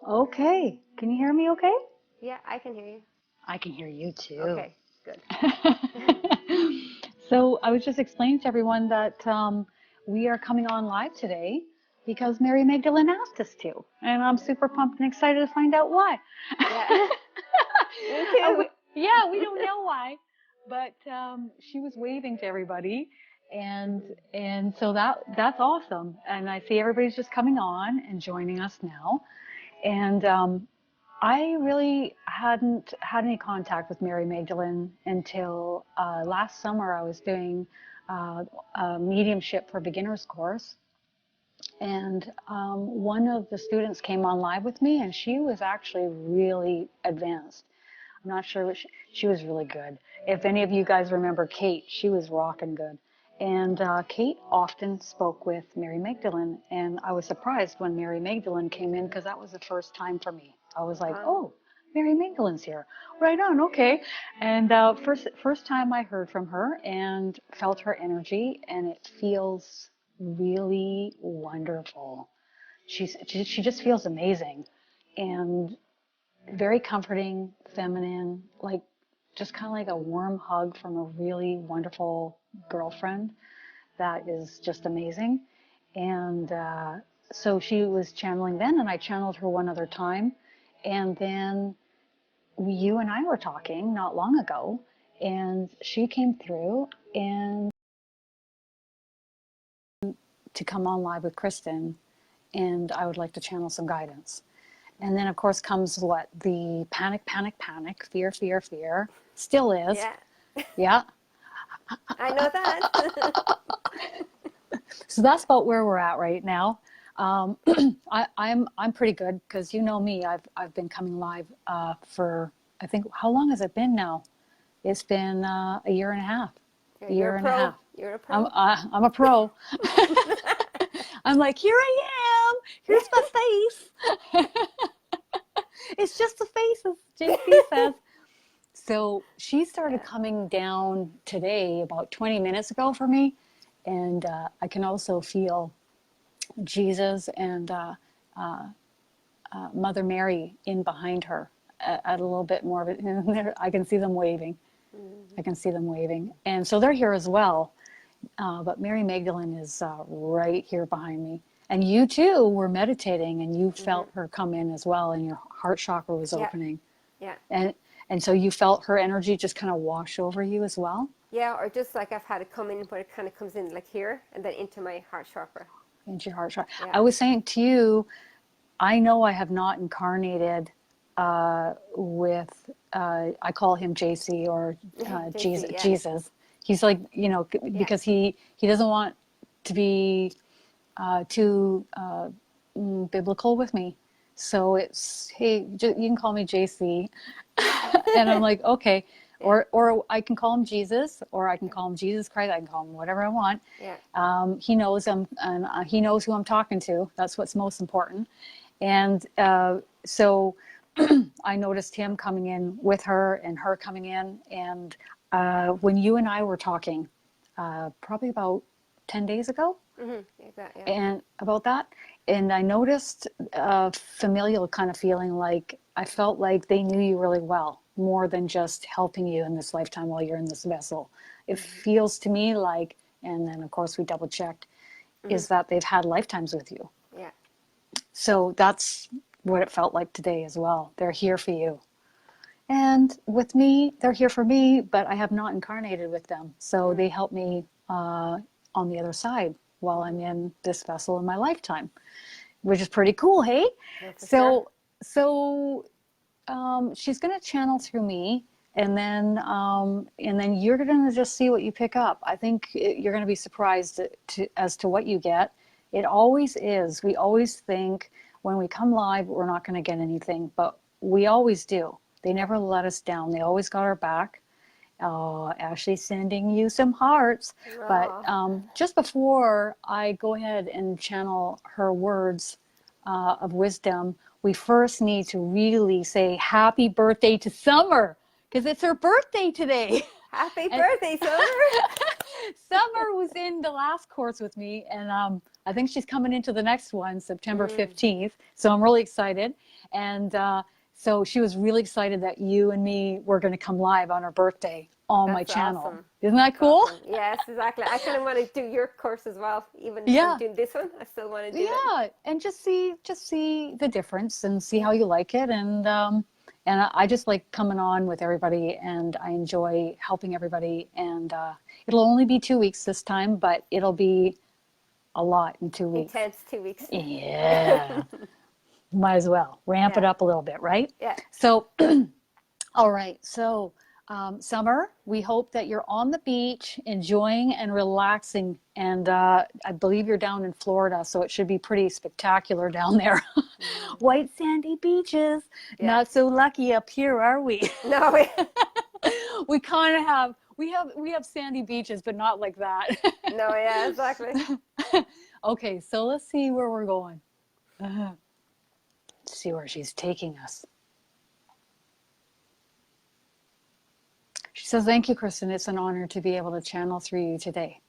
Okay. Can you hear me okay? Yeah, I can hear you. I can hear you too. Okay, good. So I was just explaining to everyone that we are coming on live today because Mary Magdalene asked us to. And I'm super pumped and excited to find out why. Yeah, me too. We don't know why. But she was waving to everybody. And so that's awesome. And I see everybody's just coming on and joining us now. And I really hadn't had any contact with Mary Magdalene until last summer. I was doing a mediumship for beginners course, and one of the students came on live with me, and she was actually really advanced. I'm not sure what she was really good. If any of you guys remember Kate, she was rocking good. And Kate often spoke with Mary Magdalene, and I was surprised when Mary Magdalene came in because that was the first time for me. I was like, oh, Mary Magdalene's here. Right on, okay. And first time I heard from her and felt her energy, and it feels really wonderful. She just feels amazing, and very comforting, feminine, like just kind of like a warm hug from a really wonderful girlfriend that is just amazing. And so she was channeling then, and I channeled her one other time. And then you and I were talking not long ago, and she came through and to come on live with Kristin, and I would like to channel some guidance. And then, of course, comes what? The panic, fear, fear, fear. Still is. Yeah, Yeah. I know that. So that's about where we're at right now. I'm pretty good because you know me. I've been coming live for, I think, how long has it been now? It's been a year and a half. Yeah, A year and a half. You're a pro. I'm a pro. I'm like, here I am. Here's my face. It's just the face, as JC says. So she started coming down today about 20 minutes ago for me. And I can also feel Jesus and Mother Mary in behind her at a little bit more of it. I can see them waving. I can see them waving. And so they're here as well. But Mary Magdalene is right here behind me. And you too were meditating, and you felt her come in as well, and your heart chakra was opening. Yeah. And so you felt her energy just kind of wash over you as well? Yeah, or just like I've had it come in, but it kind of comes in like here and then into my heart chakra. Into your heart chakra. Yeah. I was saying to you, I know I have not incarnated with, I call him JC or JC, Jesus. yeah. Jesus. He's like, because he doesn't want to be too biblical with me. So it's, hey, you can call me JC. And I'm like, okay. Or I can call him Jesus, or I can call him Jesus Christ. I can call him whatever I want. Yeah. He knows he knows who I'm talking to. That's what's most important. And so I noticed him coming in with her and her coming in. And when you and I were talking, probably about 10 days ago, Exactly, yeah. and about that, and I noticed a familial kind of feeling, like I felt like they knew you really well, more than just helping you in this lifetime while you're in this vessel. It feels to me like, and then of course we double checked, is that they've had lifetimes with you. Yeah. So that's what it felt like today as well. They're here for you. And with me, they're here for me, but I have not incarnated with them. So they help me on the other side while I'm in this vessel in my lifetime, which is pretty cool, hey? Yeah, for So she's going to channel through me, and then you're going to just see what you pick up. I think you're going to be surprised as to what you get. It always is. We always think when we come live, we're not going to get anything, but we always do. They never let us down. They always got our back. Ashley's sending you some hearts. But just before I go ahead and channel her words of wisdom, we first need to really say happy birthday to Summer, because it's her birthday today. Happy birthday, Summer! Summer was in the last course with me, and I think she's coming into the next one, September 15th. So I'm really excited. And so she was really excited that you and me were going to come live on her birthday on my That's channel. awesome. Isn't that That's cool? awesome. Yes, exactly. I kind of want to do your course as well. Even I'm Yeah. doing this one, I still want to do it. Yeah. And just see the difference and see how you like it. And I just like coming on with everybody, and I enjoy helping everybody. And it'll only be 2 weeks this time, but it'll be a lot in 2 weeks. Intense 2 weeks. Yeah. Might as well ramp it Yeah. up a little bit, right? Yeah. So, all right. So, Summer, we hope that you're on the beach, enjoying and relaxing. And I believe you're down in Florida, so it should be pretty spectacular down there. White sandy beaches. Yeah. Not so lucky up here, are we? No. We kind of have. We have sandy beaches, but not like that. No. Yeah. Exactly. Okay, so let's see where we're going. See where she's taking us. She says, thank you, Kristin. It's an honor to be able to channel through you today.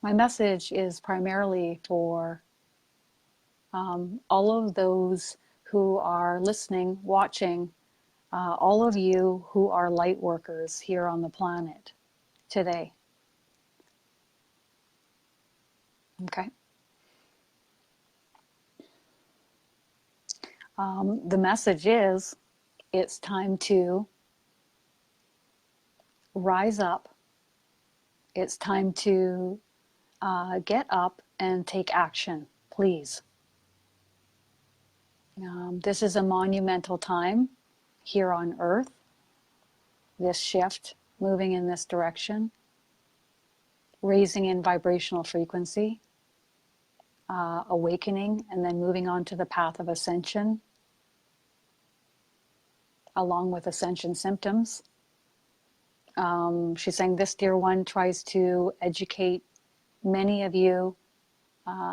My message is primarily for all of those who are listening, watching, all of you who are light workers here on the planet today. Okay. The message is, it's time to rise up. It's time to get up and take action, please. This is a monumental time here on Earth, this shift, moving in this direction, raising in vibrational frequency, awakening, and then moving on to the path of ascension, along with ascension symptoms. She's saying this dear one tries to educate many of you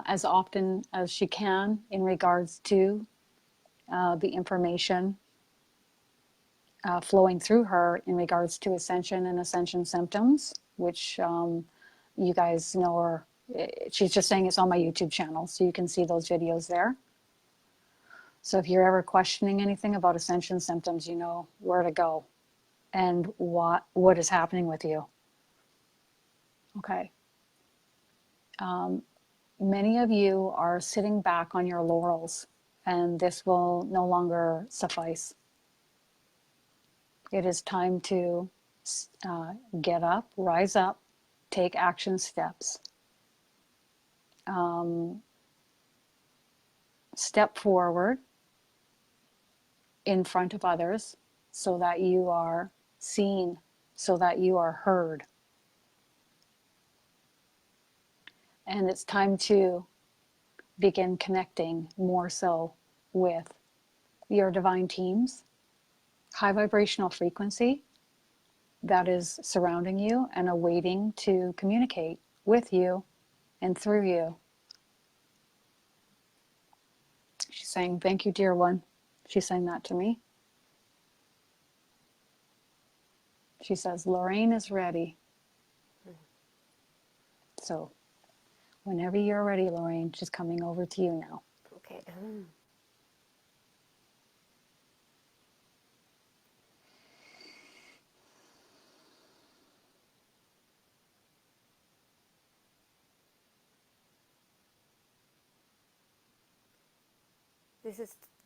as often as she can in regards to the information flowing through her in regards to ascension and ascension symptoms, which you guys know are, she's just saying it's on my YouTube channel, so you can see those videos there. So if you're ever questioning anything about ascension symptoms, you know where to go and what is happening with you. Okay. Many of you are sitting back on your laurels, and this will no longer suffice. It is time to get up, rise up, take action steps. Step forward in front of others so that you are seen, so that you are heard. And it's time to begin connecting more so with your divine teams, high vibrational frequency that is surrounding you and awaiting to communicate with you and through you. She's saying, thank you, dear one. She's saying that to me. She says, Laureen is ready. So whenever you're ready, Laureen, she's coming over to you now. Okay.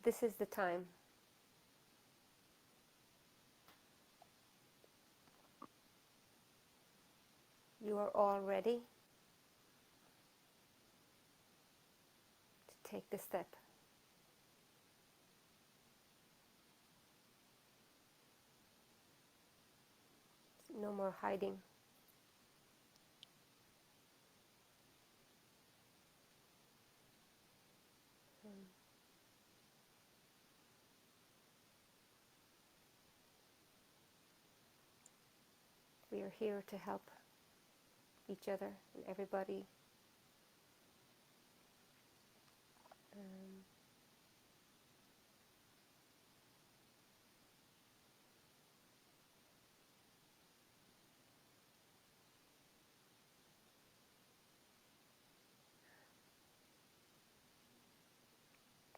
This is the time. You are all ready to take the step. No more hiding. We are here to help each other and everybody.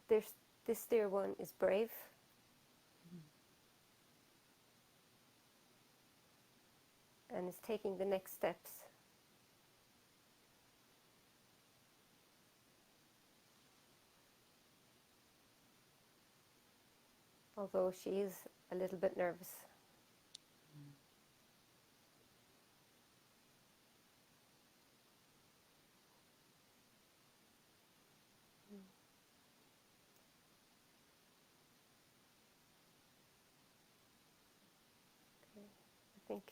This dear one is brave. And is taking the next steps. Although she is a little bit nervous. Okay, I think.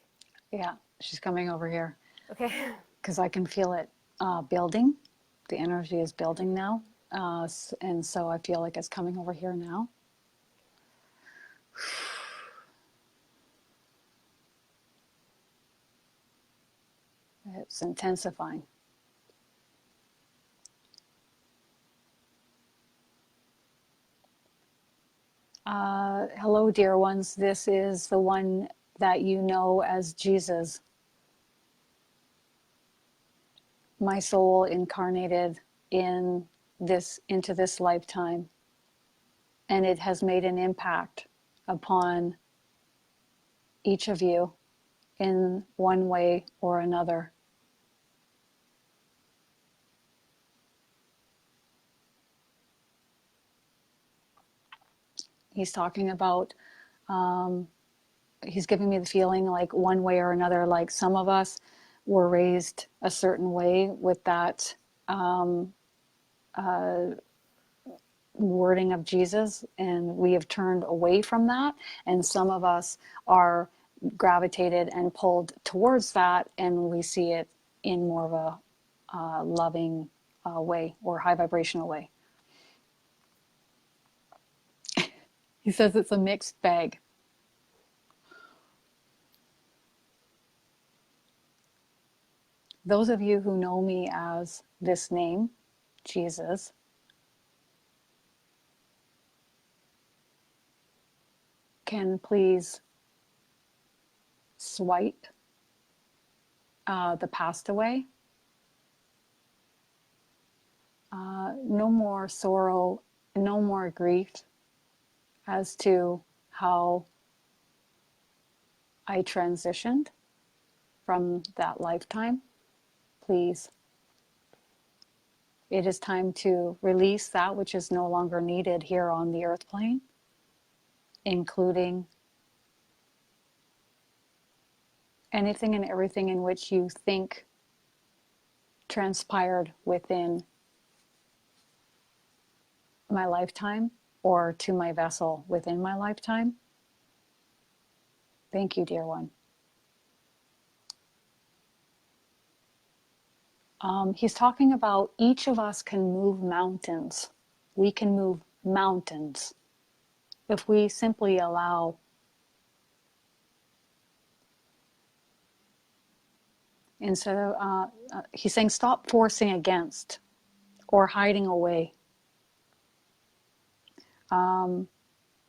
Yeah, she's coming over here. Okay. Because I can feel it building. The energy is building now. And so I feel like it's coming over here now. It's intensifying. Hello, dear ones. This is the one that you know as Jesus. My soul incarnated into this lifetime, and it has made an impact upon each of you in one way or another. He's talking about, he's giving me the feeling like one way or another, like some of us were raised a certain way with that wording of Jesus, and we have turned away from that, and some of us are gravitated and pulled towards that, and we see it in more of a loving way or high vibrational way. He says it's a mixed bag. Those of you who know me as this name, Jesus, can please swipe the past away. No more sorrow, no more grief as to how I transitioned from that lifetime. Please. It is time to release that which is no longer needed here on the earth plane, including anything and everything in which you think transpired within my lifetime or to my vessel within my lifetime. Thank you, dear one. He's talking about each of us can move mountains. We can move mountains if we simply allow. Instead of, he's saying, stop forcing against or hiding away.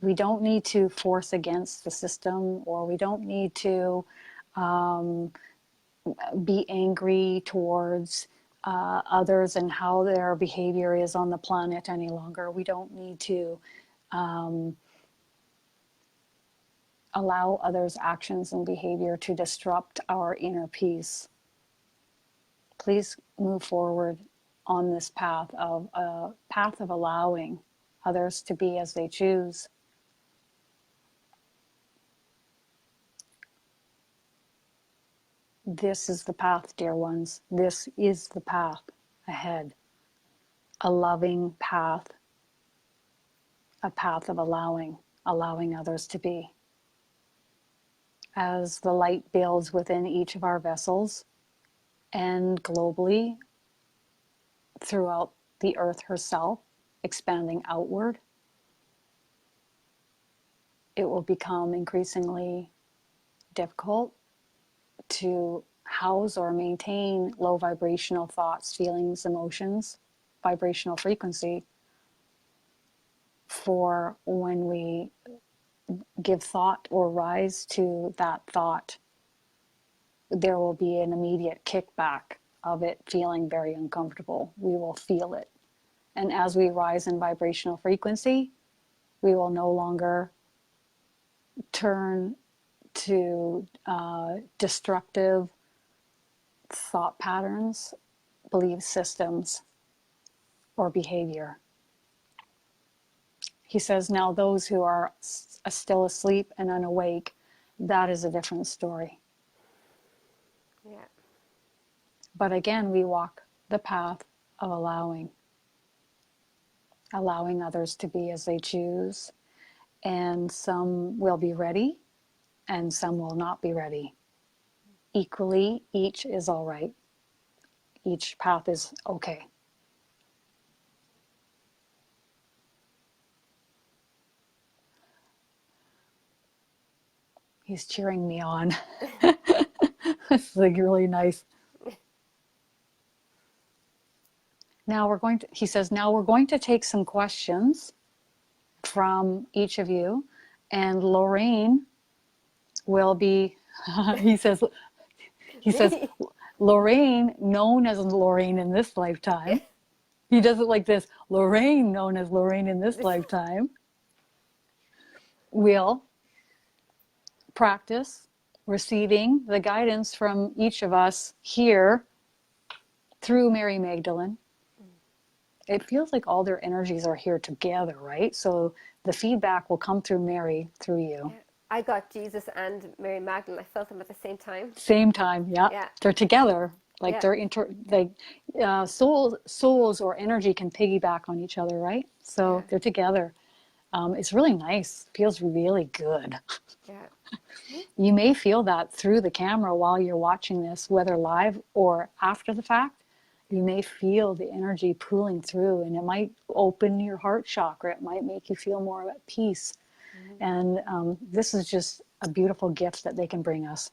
We don't need to force against the system, or we don't need to be angry towards others and how their behavior is on the planet any longer. We don't need to allow others' actions and behavior to disrupt our inner peace. Please move forward on this path of allowing others to be as they choose. This is the path, dear ones. This is the path ahead. A loving path, a path of allowing others to be. As the light builds within each of our vessels and globally throughout the earth herself, expanding outward, it will become increasingly difficult to house or maintain low vibrational thoughts, feelings, emotions, vibrational frequency, for when we give thought or rise to that thought, there will be an immediate kickback of it feeling very uncomfortable. We will feel it. And as we rise in vibrational frequency, we will no longer turn to destructive thought patterns, belief systems, or behavior. He says, now those who are still asleep and unawake, that is a different story. Yeah. But again, we walk the path of allowing others to be as they choose. And some will be ready and some will not be ready. Equally, each is all right. Each path is okay. He's cheering me on. It's like really nice. Now he says, now we're going to take some questions from each of you, and Laureen will be, he says, Laureen, known as Laureen in this lifetime. He does it like this, Laureen, known as Laureen in this lifetime, will practice receiving the guidance from each of us here through Mary Magdalene. It feels like all their energies are here together, right? So the feedback will come through Mary, through you. Yeah. I got Jesus and Mary Magdalene. I felt them at the same time. Same time, yeah. Yeah. They're together. Like Yeah. souls or energy can piggyback on each other, right? So they're together. It's really nice. Feels really good. Yeah. You may feel that through the camera while you're watching this, whether live or after the fact. You may feel the energy pooling through, and it might open your heart chakra. It might make you feel more at peace. And this is just a beautiful gift that they can bring us.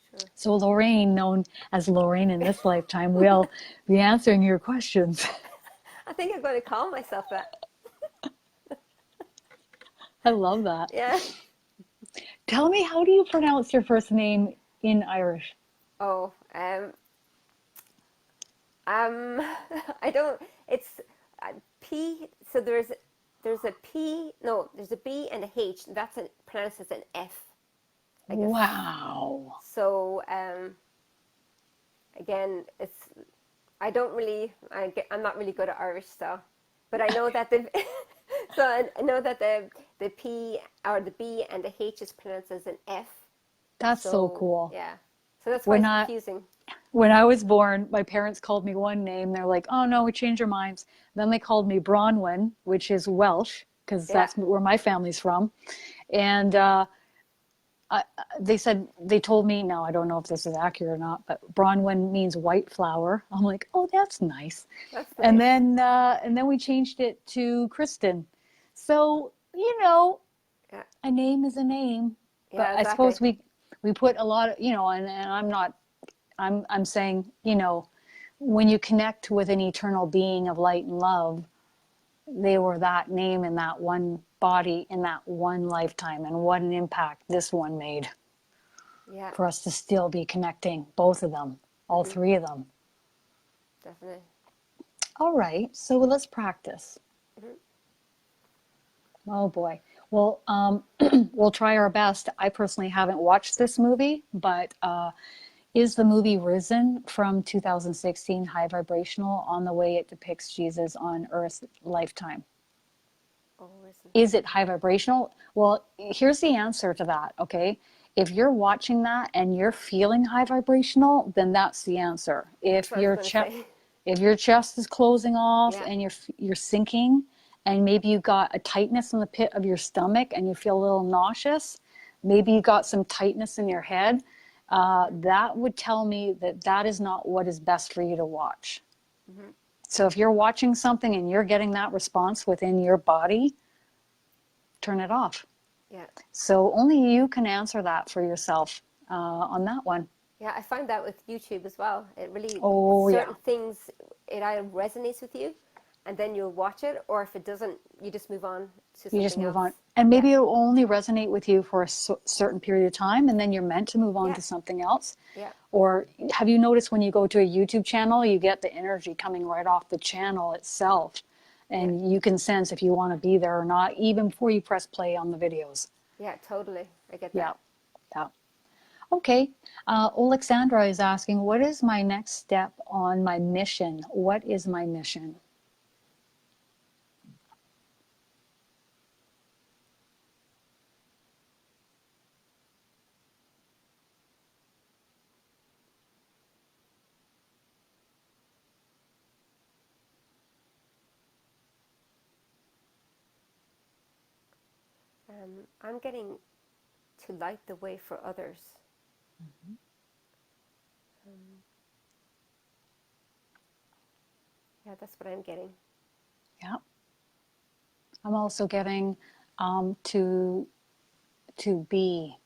Sure. So Laureen, known as Laureen in this lifetime, will be answering your questions. I think I'm going to call myself that. I love that. Yeah. Tell me, how do you pronounce your first name in Irish? Oh, I don't, it's P, so there's a P, no, there's a B and a H, and that's pronounced as an F. I guess. Wow. So, again, I'm not really good at Irish, so, but I know that I know that the P or the B and the H is pronounced as an F. That's so cool. Yeah. So that's why it's confusing. When I was born, my parents called me one name. They're like, oh no, we changed our minds. Then they called me Bronwyn, which is Welsh, because that's where my family's from. And they told me, now I don't know if this is accurate or not, but Bronwyn means white flower. I'm like, oh, that's nice. That's nice. And then we changed it to Kristin. So, a name is a name. Yeah, but exactly. I suppose we put a lot of, and I'm saying, when you connect with an eternal being of light and love, they were that name in that one body in that one lifetime, and what an impact this one made. Yeah. For us to still be connecting, both of them, all three of them. Definitely. All right, so let's practice. Oh boy. Well, we'll try our best. I personally haven't watched this movie, but is the movie Risen from 2016 high vibrational on the way it depicts Jesus on Earth lifetime? Oh, Risen. Is it high vibrational? Well, here's the answer to that, okay? If you're watching that and you're feeling high vibrational, then that's the answer. If your chest is closing off and you're sinking, and maybe you got a tightness in the pit of your stomach and you feel a little nauseous, maybe you got some tightness in your head, that would tell me that is not what is best for you to watch. So if you're watching something and you're getting that response within your body, turn it off. Yeah. So only you can answer that for yourself on that one. Yeah, I find that with YouTube as well. It really, certain things, it either resonates with you, and then you'll watch it, or if it doesn't, you just move on to something else. You just move on. And maybe it'll only resonate with you for a certain period of time, and then you're meant to move on to something else. Yeah. Or have you noticed when you go to a YouTube channel, you get the energy coming right off the channel itself. and you can sense if you want to be there or not, even before you press play on the videos. Yeah, totally. I get that. Yeah. Yeah. Okay. Alexandra is asking, what is my next step on my mission? What is my mission? I'm getting to light the way for others. Mm-hmm. Yeah, that's what I'm getting. Yeah. I'm also getting to be,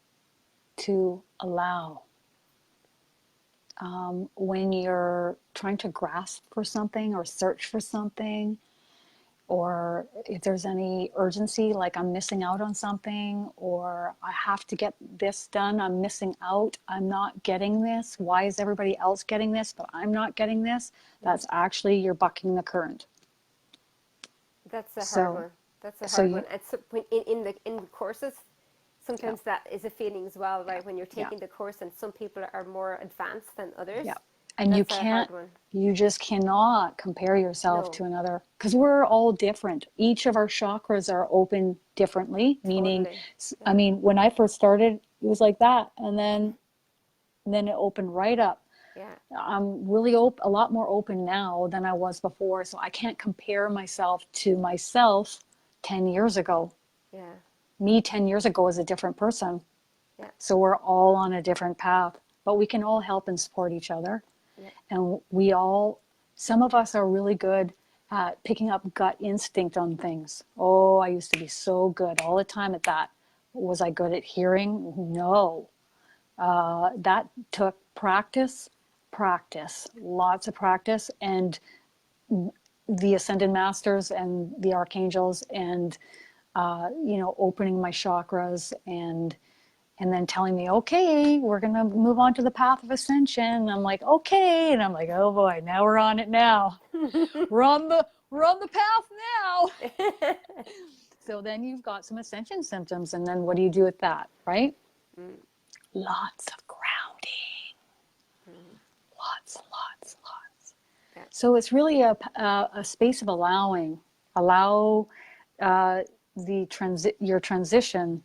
to allow. When you're trying to grasp for something or search for something, or if there's any urgency, like I'm missing out on something, or I have to get this done, I'm missing out, I'm not getting this, why is everybody else getting this, but I'm not getting this? That's actually, you're bucking the current. That's a hard one. That's a hard one. It's in the courses, sometimes that is a feeling as well, right? When you're taking the course, and some people are more advanced than others. Yeah. And you can't, you just cannot compare yourself to another, because we're all different. Each of our chakras are open differently, meaning, I mean, when I first started, it was like that. And then it opened right up. Yeah. I'm really a lot more open now than I was before. So I can't compare myself to myself 10 years ago. Yeah. Me 10 years ago was a different person. Yeah. So we're all on a different path, but we can all help and support each other. Yeah. And some of us are really good at picking up gut instinct on things. Oh, I used to be so good all the time at that. Was I good at hearing? No. That took practice, lots of practice, and the ascended masters and the archangels, and opening my chakras, and then telling me, okay, we're going to move on to the path of ascension. And I'm like, okay. And I'm like, oh boy, now we're on it now. we're on the path now. So then you've got some ascension symptoms. And then what do you do with that, right? Lots of grounding. Lots. Yeah. So it's really a space of allowing. Allow your transition.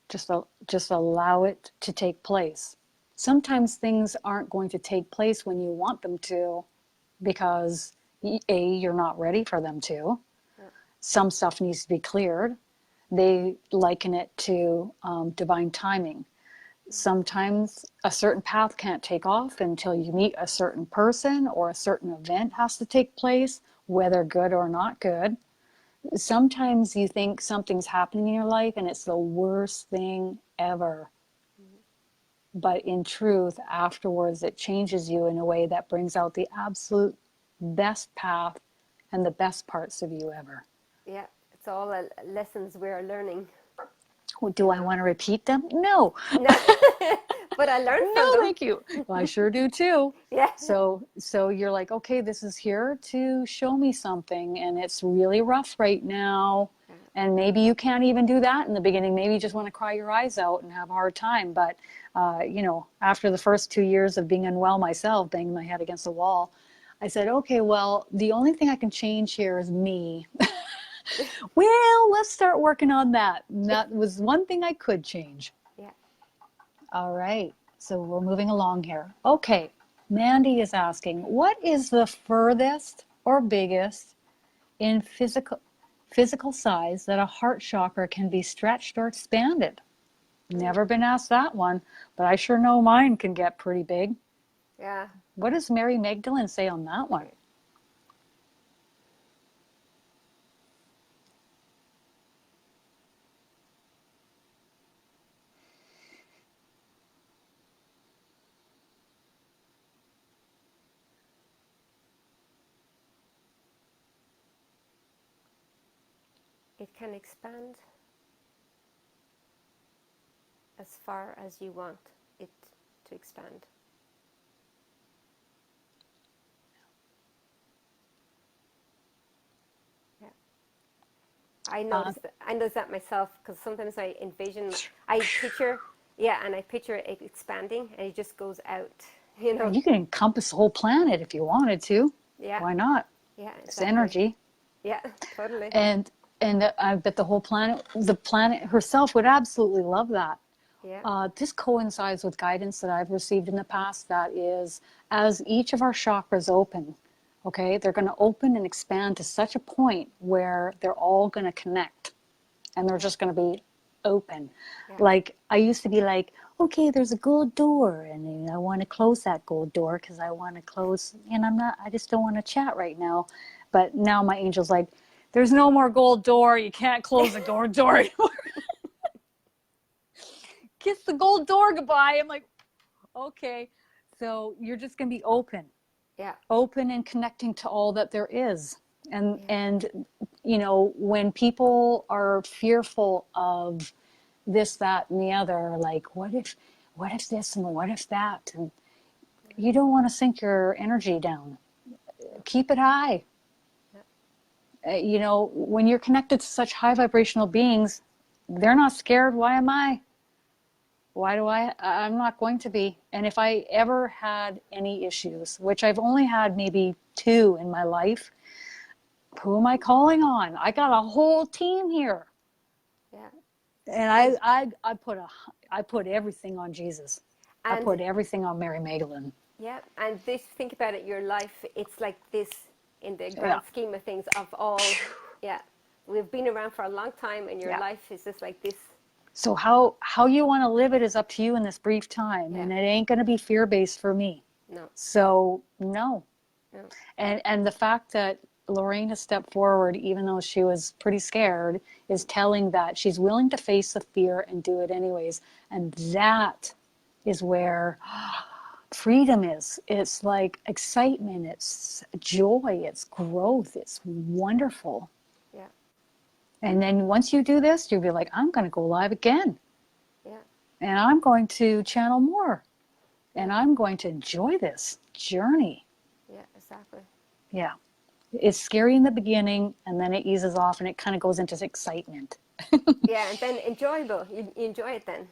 Just allow it to take place. Sometimes things aren't going to take place when you want them to, because you're not ready for them to. Some stuff needs to be cleared. They liken it to divine timing. Sometimes a certain path can't take off until you meet a certain person, or a certain event has to take place, whether good or not good. Sometimes you think something's happening in your life and it's the worst thing ever. But in truth, afterwards, it changes you in a way that brings out the absolute best path and the best parts of you ever. Yeah, it's all lessons we're learning. Well, do I want to repeat them? No. But I learned from them. No, thank you. Well, I sure do too. Yeah. So you're like, okay, this is here to show me something, and it's really rough right now. And maybe you can't even do that in the beginning. Maybe you just want to cry your eyes out and have a hard time. But, after the first 2 years of being unwell myself, banging my head against the wall, I said, okay, well, the only thing I can change here is me. Well, let's start working on that. And that was one thing I could change. Yeah. All right. So we're moving along here. Okay. Mandy is asking, what is the furthest or biggest in physical size that a heart chakra can be stretched or expanded? Never been asked that one, but I sure know mine can get pretty big. Yeah. What does Mary Magdalene say on that one? It can expand as far as you want it to expand. I notice that myself, because sometimes I envision, I picture, yeah, and I picture it expanding, and it just goes out, you know. And you can encompass the whole planet if you wanted to. Yeah. Why not? Yeah, exactly. It's energy. Yeah, totally. And I bet the planet herself would absolutely love that. Yeah. This coincides with guidance that I've received in the past. That is, as each of our chakras open, okay, they're going to open and expand to such a point where they're all going to connect, and they're just going to be open. Yeah. Like I used to be like, okay, there's a gold door, and I want to close that gold door because I want to close, and I just don't want to chat right now. But now my angel's like, there's no more gold door. You can't close the gold door anymore. Kiss the gold door goodbye. I'm like, okay. So you're just going to be open. Yeah. Open and connecting to all that there is. And when people are fearful of this, that, and the other, like, what if this and what if that? And you don't want to sink your energy down. Keep it high. When you're connected to such high vibrational beings, they're not scared. Why am I? I'm not going to be. And if I ever had any issues, which I've only had maybe 2 in my life, who am I calling on? I got a whole team here. Yeah. And I put everything on Jesus. I put everything on Mary Magdalene. Yeah. And think about it, your life, it's like this in the grand scheme of things of all. Yeah. We've been around for a long time, and your life is just like this. So how you want to live it is up to you in this brief time, and it ain't going to be fear-based for me. No. So no. And the fact that Laureen has stepped forward, even though she was pretty scared, is telling that she's willing to face the fear and do it anyways. And that is where freedom is. It's like excitement, it's joy, it's growth, it's wonderful. Yeah. And then once you do this, you'll be like, I'm going to go live again. Yeah. And I'm going to channel more. And I'm going to enjoy this journey. Yeah, exactly. Yeah. It's scary in the beginning, and then it eases off, and it kind of goes into excitement. Yeah, and then enjoyable. You enjoy it then.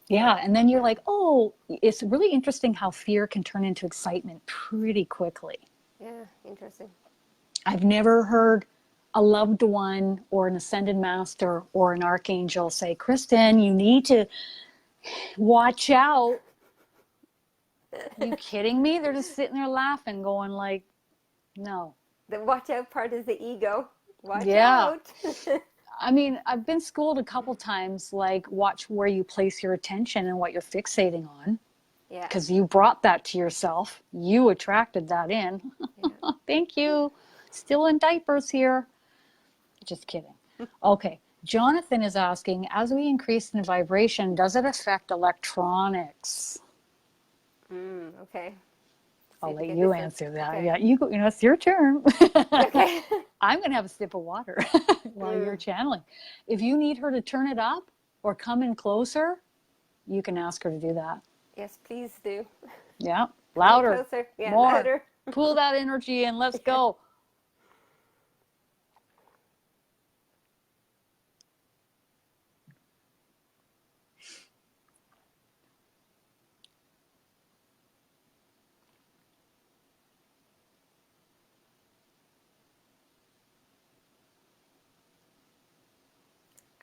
Yeah, and then you're like, oh, it's really interesting how fear can turn into excitement pretty quickly. Yeah, interesting. I've never heard a loved one or an ascended master or an archangel say, Kristin, you need to watch out. Are you kidding me? They're just sitting there laughing, going like, no. The watch out part is the ego. Watch out. I mean, I've been schooled a couple times, like, watch where you place your attention and what you're fixating on. Yeah. Because you brought that to yourself. You attracted that in. Yeah. Thank you. Still in diapers here. Just kidding. Okay. Jonathan is asking, as we increase in vibration, does it affect electronics? Okay. I'll let you answer that. Okay. Yeah, you go. It's your turn. Okay. I'm going to have a sip of water while you're channeling. If you need her to turn it up or come in closer, you can ask her to do that. Yes, please do. Yeah, louder. Closer. Yeah, more. Louder. Pull that energy in. Let's go.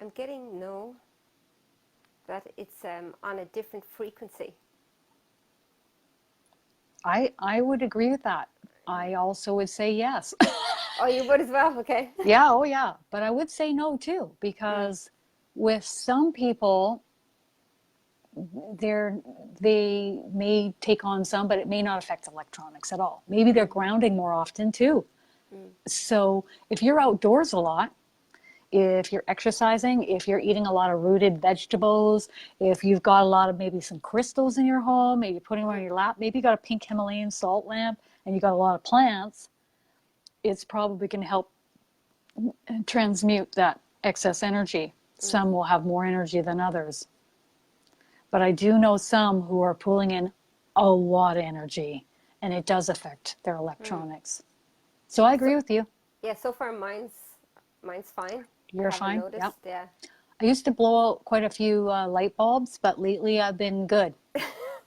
I'm getting that it's on a different frequency. I would agree with that. I also would say yes. Oh, you would as well? Okay. Yeah, oh yeah. But I would say no too, because with some people, they may take on some, but it may not affect electronics at all. Maybe they're grounding more often too. So if you're outdoors a lot, if you're exercising, if you're eating a lot of rooted vegetables, if you've got a lot of maybe some crystals in your home, maybe putting them on your lap, maybe you got a pink Himalayan salt lamp and you got a lot of plants, it's probably going to help transmute that excess energy. Some will have more energy than others. But I do know some who are pulling in a lot of energy, and it does affect their electronics. So I agree with you. Yeah, so far mine's fine. You're fine? Noticed. Yeah. I used to blow out quite a few light bulbs, but lately I've been good.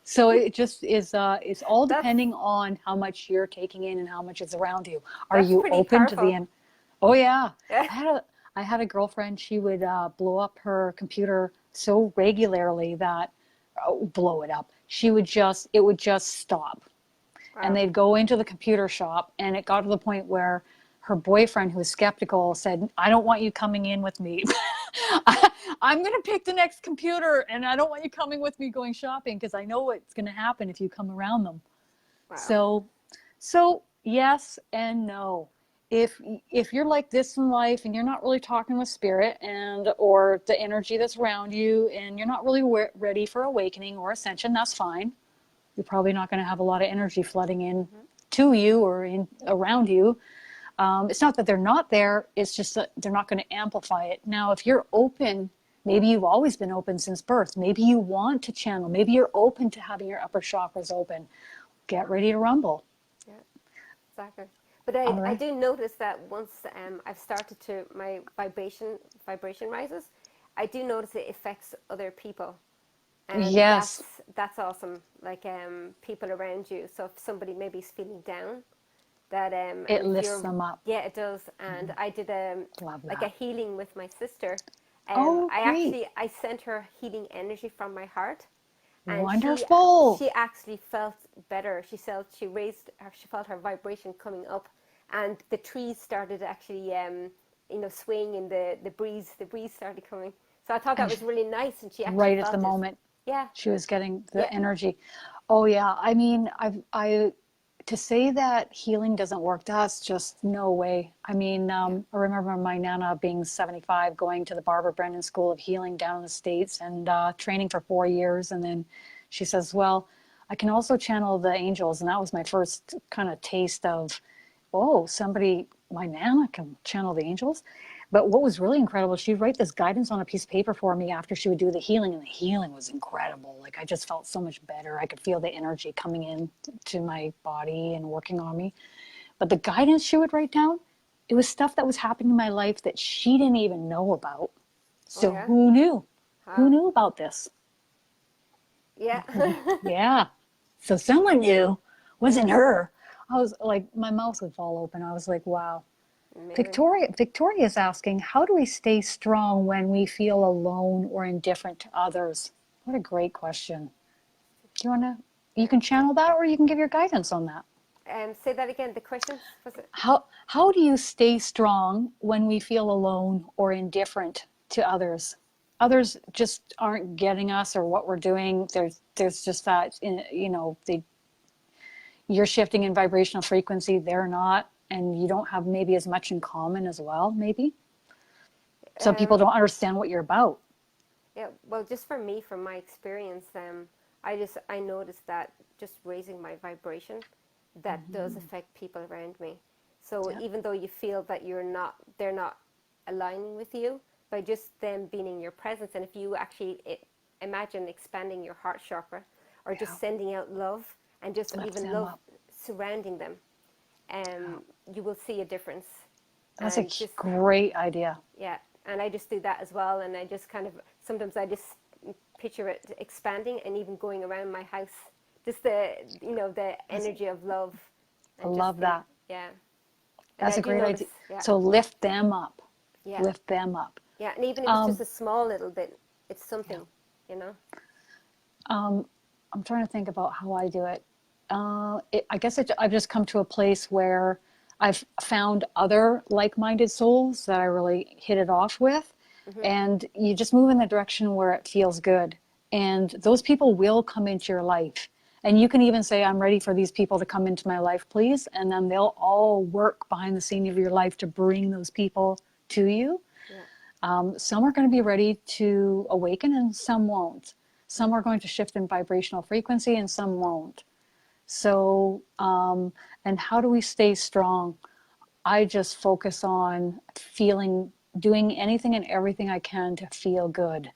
So it just is, it's all depending on how much you're taking in and how much is around you. Are you open to the, oh yeah. I had a girlfriend, she would blow up her computer so regularly that, blow it up. It would just stop. Wow. And they'd go into the computer shop, and it got to the point where her boyfriend, who was skeptical, said, I don't want you coming in with me. I'm going to pick the next computer, and I don't want you coming with me going shopping because I know what's going to happen if you come around them. Wow. So yes and no. If you're like this in life and you're not really talking with spirit or the energy that's around you, and you're not really ready for awakening or ascension, that's fine. You're probably not going to have a lot of energy flooding in to you or around you. It's not that they're not there, it's just that they're not going to amplify it. Now, if you're open, maybe you've always been open since birth. Maybe you want to channel. Maybe you're open to having your upper chakras open. Get ready to rumble. Yeah, exactly. But I do notice that once I've started to, my vibration rises, I do notice it affects other people. And yes. That's awesome. Like people around you. So if somebody maybe is feeling down, that it lifts them up. Yeah, it does. And I did like a healing with my sister. I sent her healing energy from my heart. And wonderful. She actually felt better. She felt her vibration coming up, and the trees started actually swaying in the breeze. The breeze started coming. So I thought that was really nice, and she actually right at the moment. Yeah, she was getting the energy. Oh yeah, I mean, I to say that healing doesn't work, that's just no way. I mean, I remember my Nana being 75, going to the Barbara Brennan School of Healing down in the States and training for 4 years. And then she says, well, I can also channel the angels. And that was my first kind of taste of, oh, my Nana can channel the angels. But what was really incredible, she'd write this guidance on a piece of paper for me after she would do the healing, and the healing was incredible. Like, I just felt so much better. I could feel the energy coming in to my body and working on me. But the guidance she would write down, it was stuff that was happening in my life that she didn't even know about. So who knew? Who knew about this? Yeah. Yeah. So someone knew. Wasn't her. I was like, my mouth would fall open. I was like, wow. Victoria is asking, how do we stay strong when we feel alone or indifferent to others? What a great question. Do you can channel that, or you can give your guidance on that. Say that again, the question was it? How do you stay strong when we feel alone or indifferent to others? Others just aren't getting us or what we're doing. There's just that, you're shifting in vibrational frequency, they're not. And you don't have maybe as much in common as well, maybe. Some people don't understand what you're about. Yeah, well, just for me, from my experience, I noticed that just raising my vibration, that does affect people around me. So even though you feel that they're not aligning with you, by just them being in your presence, and if you actually imagine expanding your heart chakra, or just sending out love, and just even love surrounding them, you will see a difference. That's a great idea. Yeah, and I just do that as well, and I just sometimes I just picture it expanding and even going around my house. Just the energy of love. I love that. Yeah. That's a great idea. Yeah. So lift them up. Yeah. Lift them up. Yeah, and even if it's just a small little bit, it's something, I'm trying to think about how I do it. I guess I've just come to a place where I've found other like-minded souls that I really hit it off with. And you just move in the direction where it feels good. And those people will come into your life. And you can even say, I'm ready for these people to come into my life, please. And then they'll all work behind the scene of your life to bring those people to you. Yeah. Some are going to be ready to awaken and some won't. Some are going to shift in vibrational frequency and some won't. So, and how do we stay strong? I just focus on doing anything and everything I can to feel good.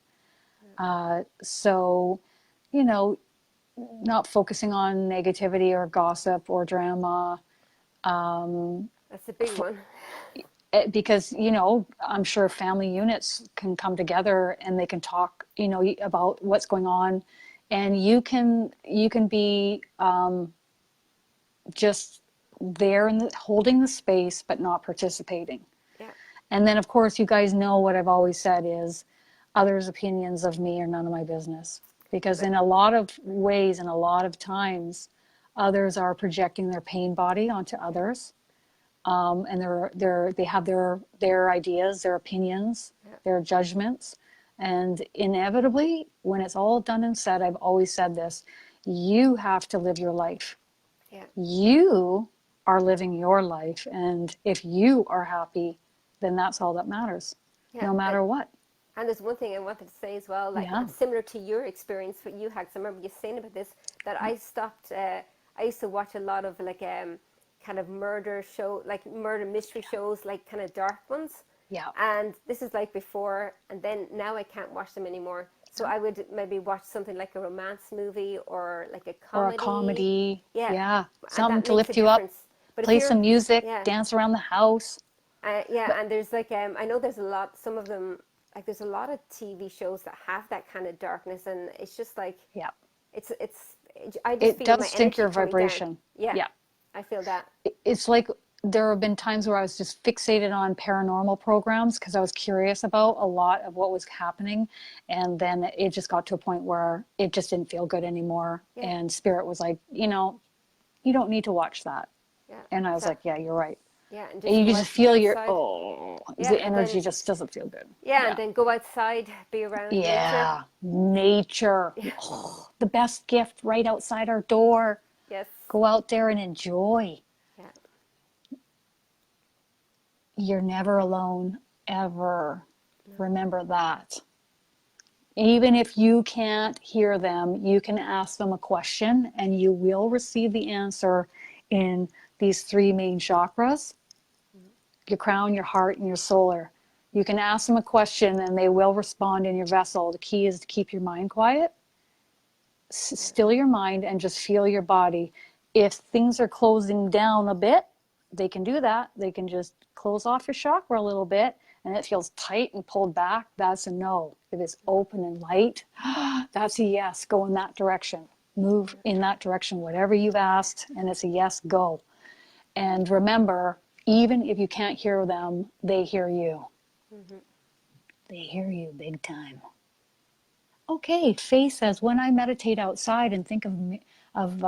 So, not focusing on negativity or gossip or drama. That's a big one. because, you know, I'm sure family units can come together and they can talk, you know, about what's going on, and you can be just there and holding the space, but not participating. Yeah. And then, of course, you guys know what I've always said is others' opinions of me are none of my business. Because in a lot of ways and a lot of times, others are projecting their pain body onto others. And they have their ideas, their opinions, their judgments. And inevitably, when it's all done and said, I've always said this, you have to live your life. Yeah. You are living your life. And if you are happy, then that's all that matters, no matter what. And there's one thing I wanted to say as well, like similar to your experience, what you had, because I remember you saying about this, that I stopped, I used to watch a lot of like kind of murder show, like murder mystery shows, like kind of dark ones. Yeah. And this is like before, and then now I can't watch them anymore. So I would maybe watch something like a romance movie or like a comedy. Or a comedy. Yeah. Yeah. And something to lift you up. But play some music, dance around the house. And there's like, I know there's a lot, some of them, like there's a lot of TV shows that have that kind of darkness, and it's just like, I just feel does my stink your vibration. Yeah. I feel that. It's like there have been times where I was just fixated on paranormal programs because I was curious about a lot of what was happening. And then it just got to a point where it just didn't feel good anymore. Yeah. And Spirit was like, you know, you don't need to watch that. Yeah. And I was like, yeah, you're right. Yeah, and you just feel the energy then, just doesn't feel good. Yeah, and then go outside, be around nature. Oh, the best gift right outside our door. Yes. Go out there and enjoy. Yeah. You're never alone, ever. No. Remember that. Even if you can't hear them, you can ask them a question and you will receive the answer in these three main chakras. Your crown, your heart, and your solar. You can ask them a question and they will respond in your vessel. The key is to keep your mind quiet, still your mind, and just feel your body. If things are closing down a bit, they can do that. They can just close off your chakra a little bit and it feels tight and pulled back. That's a no. If it's open and light, that's a yes. Go in that direction. Move in that direction, whatever you've asked, and it's a yes, go. And remember, even if you can't hear them, they hear you. Mm-hmm. They hear you big time. Okay, Faye says, when I meditate outside and think of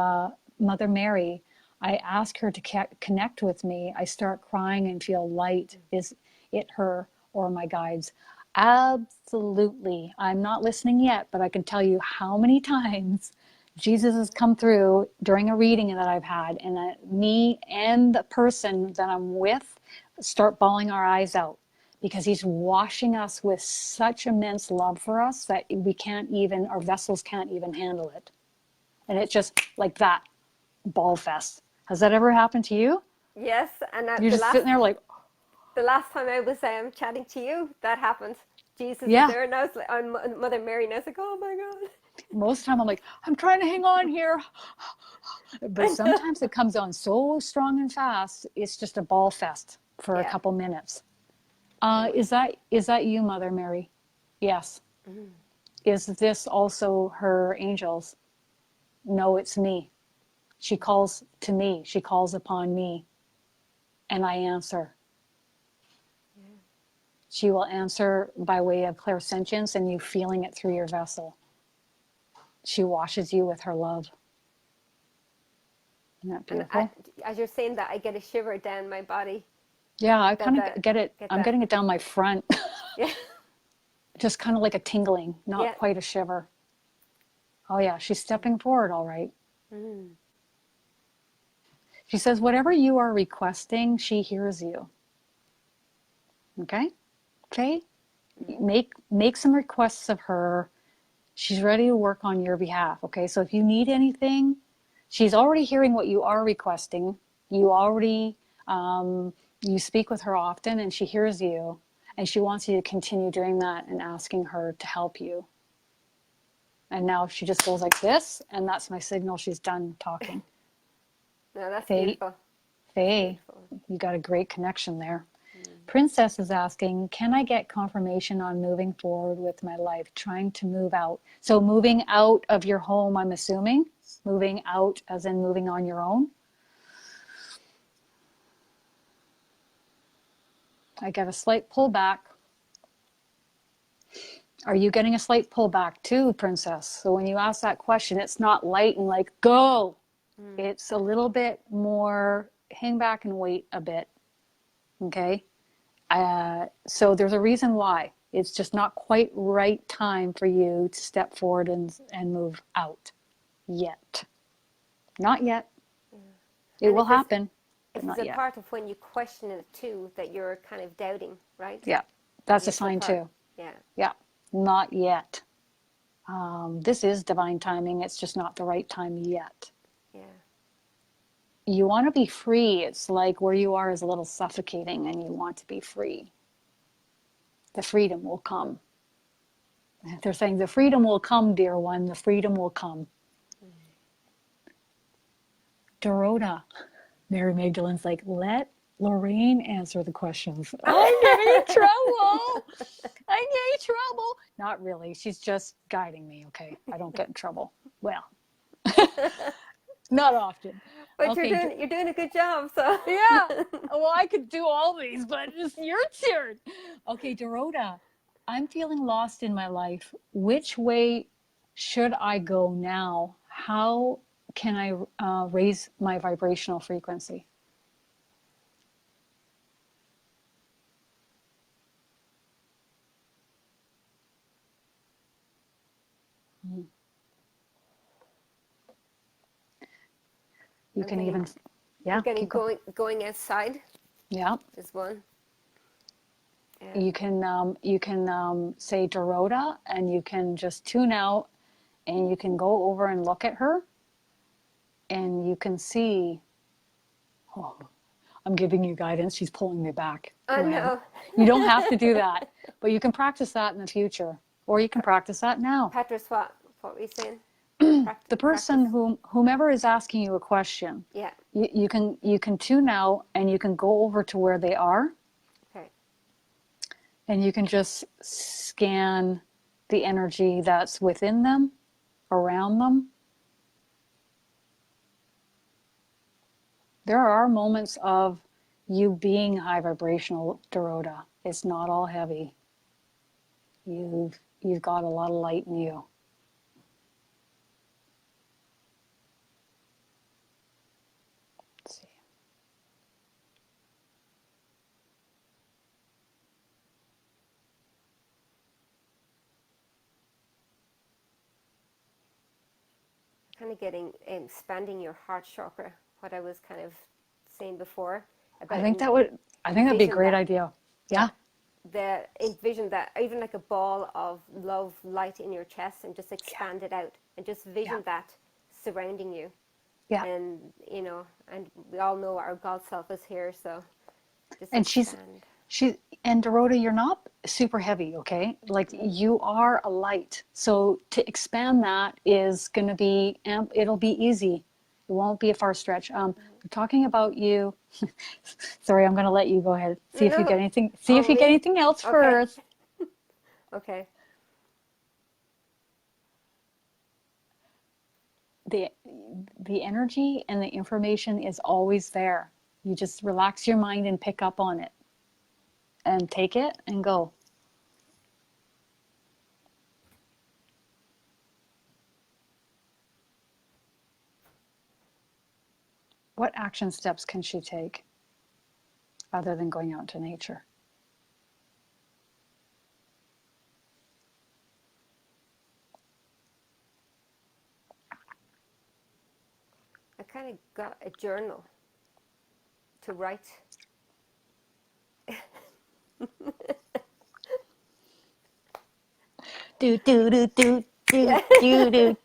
Mother Mary, I ask her to connect with me. I start crying and feel light. Is it her or my guides? Absolutely. I'm not listening yet, but I can tell you how many times Jesus has come through during a reading that I've had, and me and the person that I'm with start bawling our eyes out because he's washing us with such immense love for us that we can't even, our vessels can't even handle it. And it's just like that, ball fest. Has that ever happened to you? Yes. And you're just sitting there like... The last time I was chatting to you, that happened. Jesus is there, and I was like, on Mother Mary, and I was like, oh my God. Most of the time I'm like, I'm trying to hang on here. But sometimes it comes on so strong and fast, it's just a ball fest for a couple minutes. Is that you, Mother Mary? Yes. Mm. Is this also her angels? No, it's me. She calls to me. She calls upon me. And I answer. Yeah. She will answer by way of clairsentience and you feeling it through your vessel. She washes you with her love. Isn't that beautiful? As you're saying that, I get a shiver down my body. Yeah, I kind of get it. I'm getting it down my front. Yeah. Just kind of like a tingling, not quite a shiver. Oh yeah, she's stepping forward all right. Mm. She says, whatever you are requesting, she hears you. Okay? Okay? Make some requests of her. She's ready to work on your behalf. Okay? So if you need anything, she's already hearing what you are requesting. You already, you speak with her often and she hears you. And she wants you to continue doing that and asking her to help you. And now she just goes like this, and that's my signal she's done talking. No, that's beautiful. Faye, you got a great connection there. Princess is asking, can I get confirmation on moving forward with my life, trying to move out? So moving out of your home, I'm assuming, moving out as in moving on your own. I get a slight pullback. Are you getting a slight pullback too, Princess? So when you ask that question, it's not light and like, go. It's a little bit more, hang back and wait a bit. Okay? So there's a reason why. It's just not quite right time for you to step forward and move out yet. Not yet. It will happen, but not yet. It's a part of when you question it too, that you're kind of doubting, right? Yeah, that's a sign too. Yeah. Yeah, not yet. This is divine timing. It's just not the right time yet. Yeah. You want to be free. It's like where you are is a little suffocating and you want to be free. The freedom will come. They're saying the freedom will come, dear one. The freedom will come. Dorota, Mary Magdalene's like, let Laureen answer the questions. I'm getting in trouble. I'm getting in trouble. Not really. She's just guiding me, okay? I don't get in trouble. Well, not often. But okay. you're doing a good job, so. Yeah. Well, I could do all these, but it's your turn. Okay, Dorota, I'm feeling lost in my life. Which way should I go now? How can I raise my vibrational frequency? You can even, yeah. Going outside. Yeah. Is one. Yeah. You can say Dorota, and you can just tune out, and you can go over and look at her, and you can see. Oh, I'm giving you guidance. She's pulling me back. I know. You don't have to do that, but you can practice that in the future, or you can practice that now. Practice what? What were you saying? The person whomever is asking you a question. Yeah. You can tune out, and you can go over to where they are. Okay. And you can just scan the energy that's within them, around them. There are moments of you being high vibrational, Dorota. It's not all heavy. You've got a lot of light in you. Let's see. Kind of getting expanding your heart chakra. What I was kind of saying before. I think that'd be a great idea. Yeah. Envision that, even like a ball of love light in your chest, and just expand it out, and just vision that surrounding you. Yeah. And and we all know our God self is here, so just expand. And Dorota, you're not super heavy, okay? Like you are a light. So to expand that is going to be, it'll be easy. It won't be a far stretch. We're talking about you. Sorry, I'm going to let you go ahead. See if you get anything. See if you get anything else first. Okay. The energy and the information is always there. You just relax your mind and pick up on it. And take it and go. What action steps can she take other than going out into nature? I kind of got a journal to write.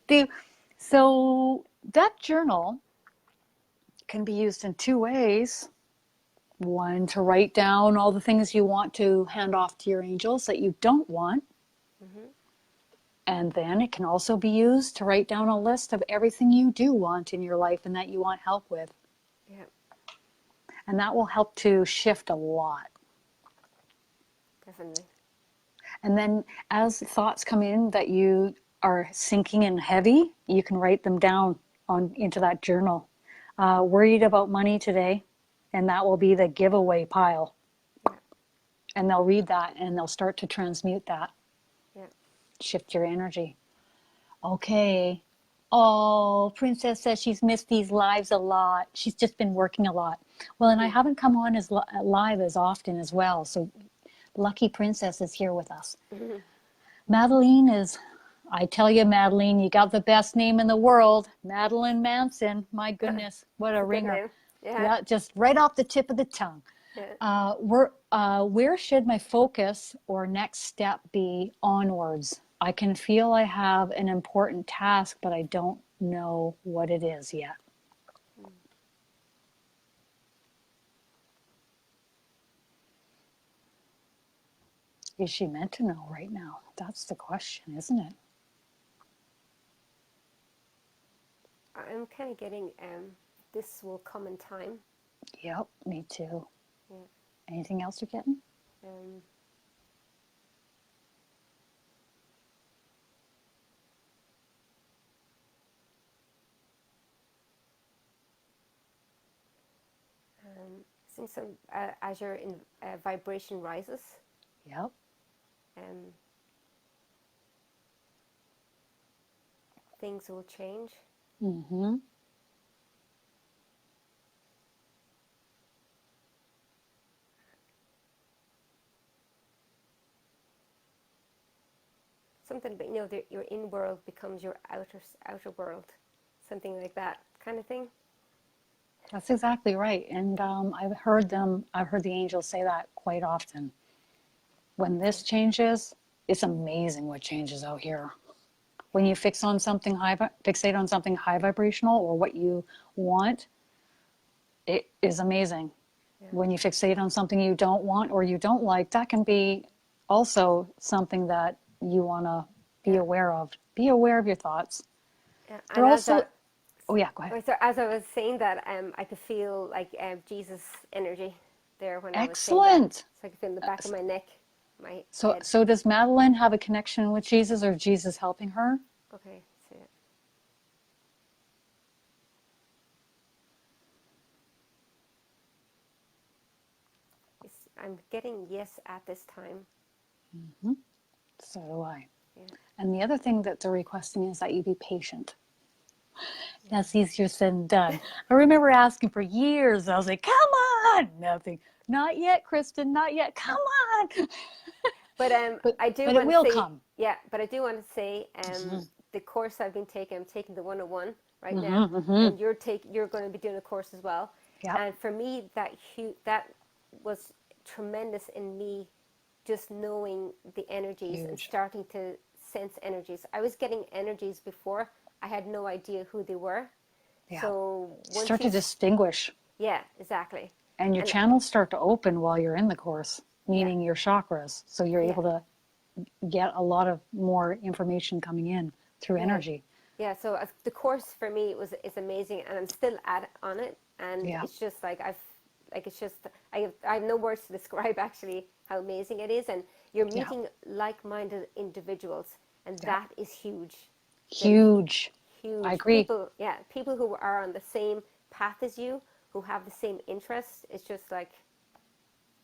do. So that journal can be used in two ways. One, to write down all the things you want to hand off to your angels that you don't want. Mm-hmm. And then it can also be used to write down a list of everything you do want in your life and that you want help with. Yeah. And that will help to shift a lot. Definitely. And then as thoughts come in that you are sinking in heavy, you can write them down into that journal. Worried about money today, and that will be the giveaway pile. Yeah. And they'll read that and they'll start to transmute that. Yeah. Shift your energy. Okay. Oh, Princess says she's missed these lives a lot. She's just been working a lot. Well, and I haven't come on as live as often as well. So lucky Princess is here with us. Mm-hmm. Madeline is, I tell you, Madeline, you got the best name in the world. Madeline Manson. My goodness, what a ringer. Yeah, just right off the tip of the tongue. Yeah. Where should my focus or next step be onwards? I can feel I have an important task, but I don't know what it is yet. Is she meant to know right now? That's the question, isn't it? I'm kind of getting this will come in time. Yep, me too. Yeah. Anything else you're getting? Since as your vibration rises, yep, things will change. Mm-hmm. Something, but your in world becomes your outer world, something like that kind of thing. That's exactly right. And I've heard the angels say that quite often. When this changes, it's amazing what changes out here. When you fixate on something high vibrational or what you want, it is amazing. Yeah. When you fixate on something you don't want or you don't like, that can be also something that you want to be aware of. Be aware of your thoughts. Yeah. They're also... Oh yeah, go ahead. So as I was saying that, I could feel like Jesus' energy there when I was saying that. So I could feel in the back of my neck, my head. So does Madeline have a connection with Jesus, or Jesus helping her? Okay, see it. I'm getting yes at this time. Mm-hmm. So do I. Yeah. And the other thing that they're requesting is that you be patient. That's easier said than done. I remember asking for years. I was like, come on, nothing. Not yet, Kristin, not yet. Come on. But I do. But it will come. Yeah, but I do want to say, the course I've been taking, I'm taking the 101 right now, and you're going to be doing a course as well. Yep. And for me, that was tremendous in me, just knowing the energies and starting to sense energies. I was getting energies before. I had no idea who they were. Yeah. So start to distinguish. Yeah, exactly. And your channels start to open while you're in the course, meaning your chakras. So you're able to get a lot of more information coming in through energy. Yeah, so the course for me is amazing, and I'm still on it, and it's just like I have no words to describe actually how amazing it is, and you're meeting like-minded individuals, and that is huge. Huge. I agree. People who are on the same path as you, who have the same interests. It's just like,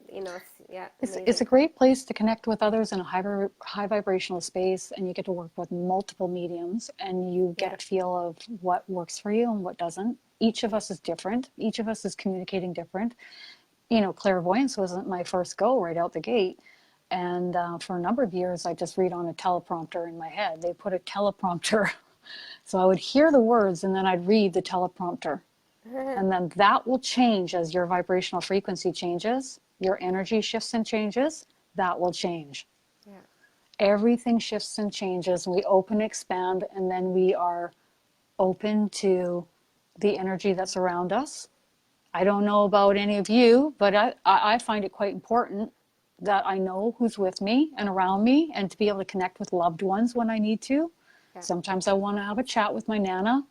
it's a great place to connect with others in a high vibrational space, and you get to work with multiple mediums, and you get a feel of what works for you and what doesn't. Each of us is different. Each of us is communicating different. Clairvoyance wasn't my first go right out the gate. And for a number of years, I just read on a teleprompter in my head. They put a teleprompter. So I would hear the words and then I'd read the teleprompter. And then that will change as your vibrational frequency changes, your energy shifts and changes, that will change. Yeah. Everything shifts and changes. We open, expand, and then we are open to the energy that's around us. I don't know about any of you, but I find it quite important that I know who's with me and around me, and to be able to connect with loved ones when I need to. Yeah. Sometimes I want to have a chat with my Nana,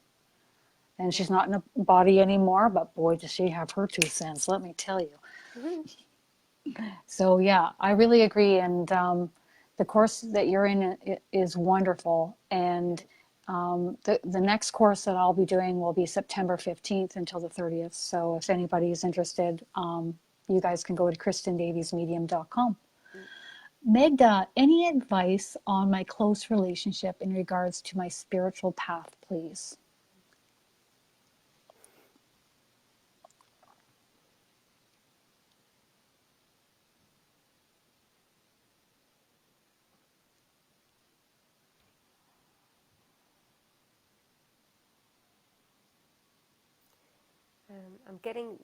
and she's not in a body anymore, but boy, does she have her 2 cents, let me tell you. Mm-hmm. So yeah, I really agree. And the course that you're in is wonderful. And the next course that I'll be doing will be September 15th until the 30th. So if anybody is interested, you guys can go to KristinDaviesMedium.com. Magda, any advice on my close relationship in regards to my spiritual path, please? I'm getting,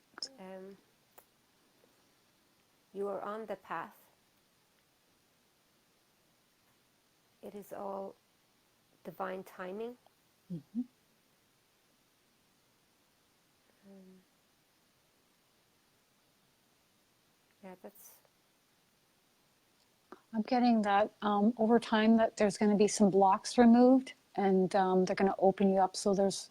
you are on the path. It is all divine timing. Mm-hmm. Yeah, that's. I'm getting that over time that there's going to be some blocks removed, and they're going to open you up. So there's,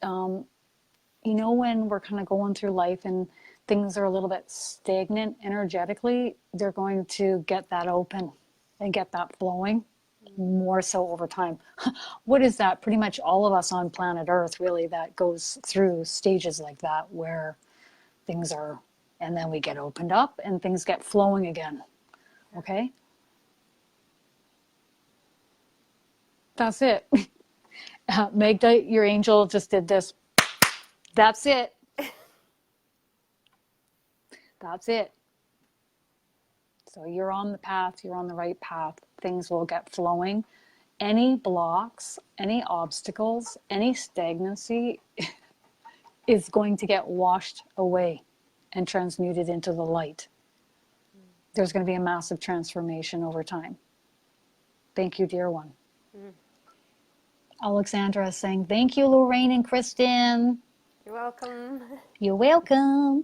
you know, when we're kind of going through life and things are a little bit stagnant energetically, they're going to get that open and get that flowing more so over time. What is that? Pretty much all of us on planet Earth, really, that goes through stages like that where things are, and then we get opened up and things get flowing again. Okay? That's it. Magda, your angel just did this. That's it. That's it. So you're on the path, you're on the right path. Things will get flowing. Any blocks, any obstacles, any stagnancy is going to get washed away and transmuted into the light. There's going to be a massive transformation over time. Thank you, dear one. Alexandra is saying, thank you, Laureen and Kristin. You're welcome. You're welcome.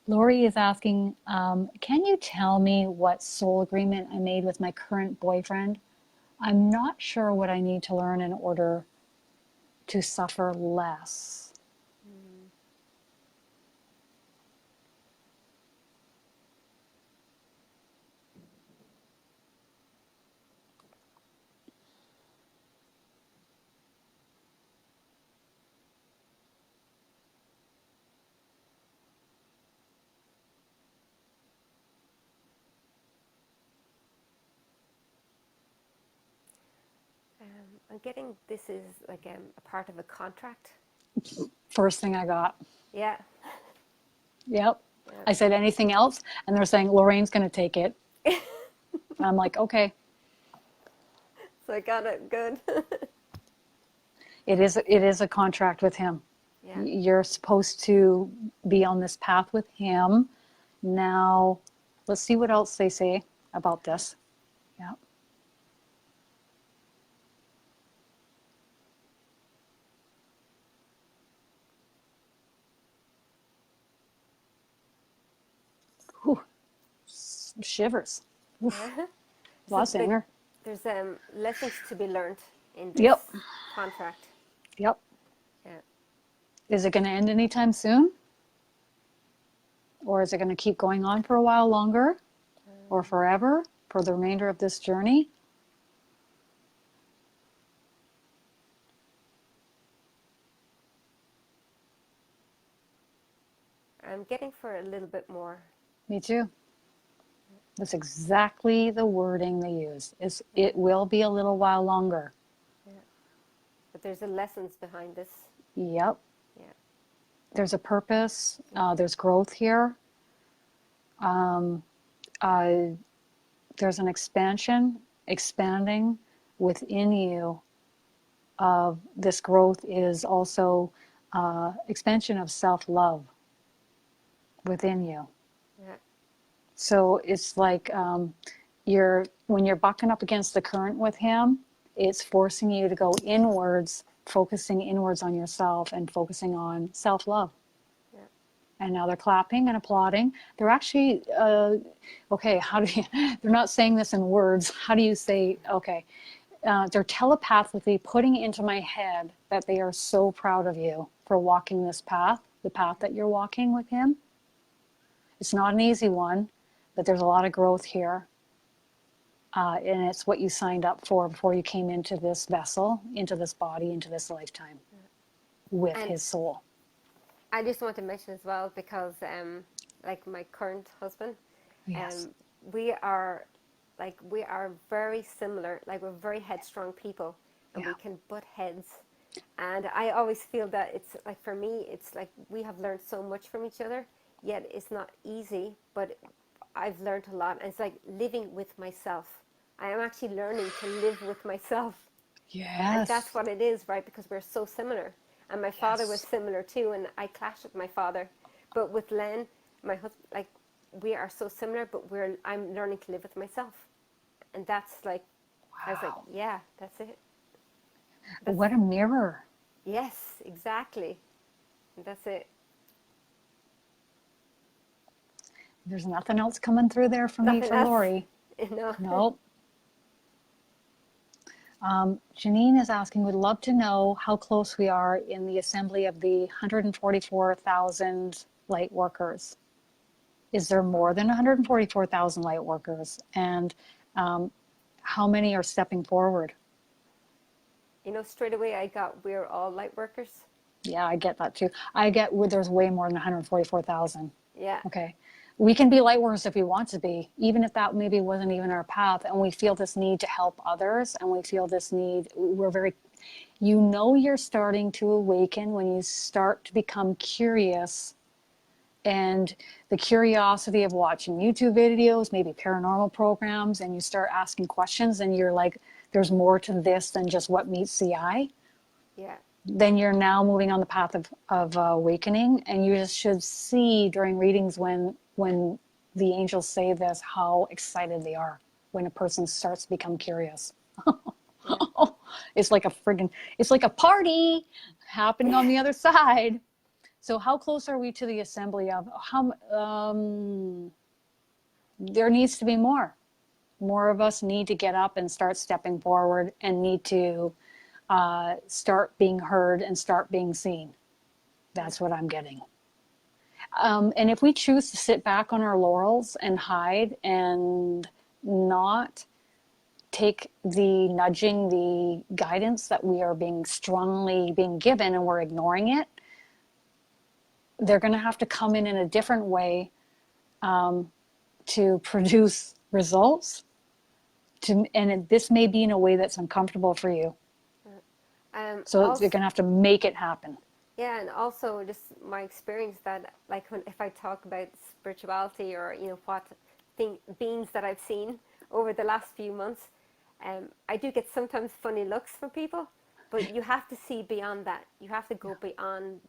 Lori is asking, can you tell me what soul agreement I made with my current boyfriend? I'm not sure what I need to learn in order to suffer less. I'm getting this is like a part of a contract. First thing I got. Yeah. Yep. I said anything else, and they're saying Lorraine's going to take it. I'm like, okay. So I got it. Good. It is a contract with him. Yeah. You're supposed to be on this path with him. Now, let's see what else they say about this. Yeah. Whew. Shivers. Oof. Lost anger. There's lessons to be learned in this Yep. contract. Yep. Yeah. Is it going to end anytime soon? Or is it going to keep going on for a while longer? Or forever? For the remainder of this journey? I'm getting for a little bit more. Me too. That's exactly the wording they use. It will be a little while longer. Yeah. But there's lessons behind this. Yep. Yeah. There's a purpose. There's growth here. There's an expanding within you of this growth is also expansion of self-love within you. Yeah. So it's like when you're bucking up against the current with him, it's forcing you to go inwards, focusing inwards on yourself and focusing on self-love. Yeah. And now they're clapping and applauding. They're actually, okay, they're not saying this in words. How do you say, okay, they're telepathically putting into my head that they are so proud of you for walking this path, the path that you're walking with him. It's not an easy one, but there's a lot of growth here. And it's what you signed up for before you came into this vessel, into this body, into this lifetime with And his soul. I just want to mention as well, because like my current husband, Yes. we are very similar. Like, we're very headstrong people, and we can butt heads. And I always feel that it's like, for me, it's like we have learned so much from each other, yet it's not easy, but I've learned a lot. And it's like living with myself. I am actually learning to live with myself. Yes. And that's what it is, right? Because we're so similar. And my father was similar too, and I clashed with my father. But with Len, my husband, like, we are so similar, but I'm learning to live with myself. And that's like, I was like, yeah, that's it. What a mirror. Yes, exactly. That's it. There's nothing else coming through there for me, for Laurie. No. Nope. Janine is asking, would love to know how close we are in the assembly of the 144,000 light workers. Is there more than 144,000 light workers? And how many are stepping forward? You know, straight away I got, we're all light workers. Yeah, I get that too. I get where there's way more than 144,000. Yeah. Okay. We can be light workers if we want to be, even if that maybe wasn't even our path. And we feel this need to help others. And we feel this need, we're very, you know, you're starting to awaken when you start to become curious. And the curiosity of watching YouTube videos, maybe paranormal programs, and you start asking questions and you're like, there's more to this than just what meets the eye. Yeah. Then you're now moving on the path of awakening. And you just should see during readings when the angels say this, how excited they are when a person starts to become curious. It's like a party happening on the other side. So how close are we to the assembly of there needs to be more. More of us need to get up and start stepping forward and need to start being heard and start being seen. That's what I'm getting. And if we choose to sit back on our laurels and hide and not take the nudging, the guidance that we are strongly being given, and we're ignoring it, they're going to have to come in a different way to produce results. And this may be in a way that's uncomfortable for you. So also, they're going to have to make it happen. Yeah, and also just my experience that, like, if I talk about spirituality, or, you know, what beings that I've seen over the last few months, I do get sometimes funny looks from people, but you have to see beyond that. You have to go beyond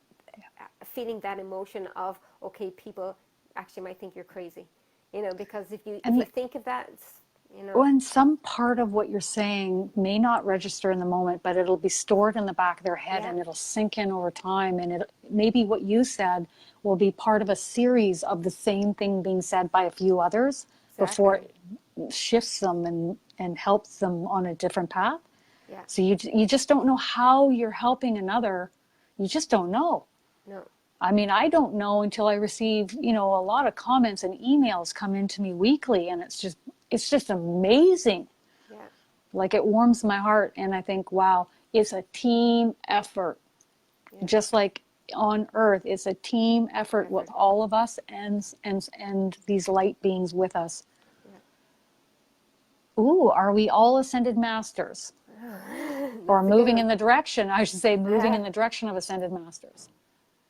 feeling that emotion of, okay, people actually might think you're crazy, you know, because if you think of that, it's, you know. Well, and some part of what you're saying may not register in the moment, but it'll be stored in the back of their head, and it'll sink in over time. And maybe what you said will be part of a series of the same thing being said by a few others before it shifts them and helps them on a different path. Yeah. So you just don't know how you're helping another. You just don't know. No. I mean, I don't know until I receive, you know, a lot of comments and emails come into me weekly, and it's just amazing. Yeah. Like, it warms my heart, and I think, wow, it's a team effort. Yeah. Just like on Earth, it's a team effort with all of us and these light beings with us. Yeah. Ooh, are we all ascended masters? Or moving in the direction, I should say, moving in the direction of ascended masters.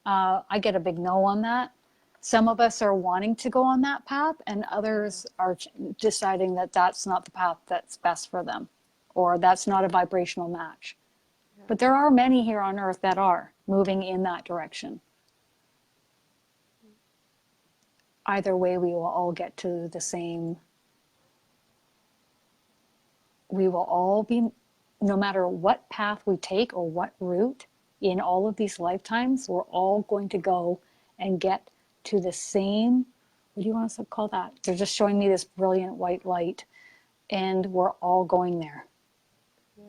I get a big no on that. Some of us are wanting to go on that path, and others are deciding that that's not the path that's best for them, or that's not a vibrational match. But there are many here on Earth that are moving in that direction. Either way, we will all get to the same. We will all be, no matter what path we take or what route, in all of these lifetimes, we're all going to go and get to the same, what do you want to call that? They're just showing me this brilliant white light, and we're all going there. Yeah.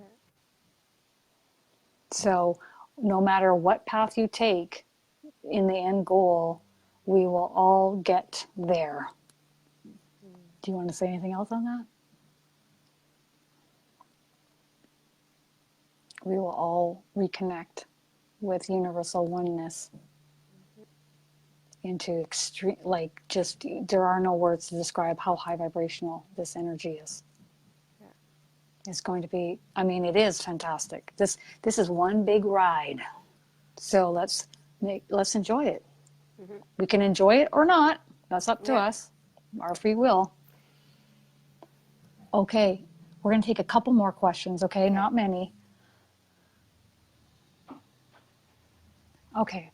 So no matter what path you take, in the end goal, We will all get there. Do you want to say anything else on that? We will all reconnect with universal oneness into extreme, like, just, there are no words to describe how high vibrational this energy is. Yeah. It's going to be, I mean, it is fantastic. This is one big ride. So let's enjoy it. Mm-hmm. We can enjoy it or not. That's up to us. Our free will. Okay. We're going to take a couple more questions, okay? Not many. Okay.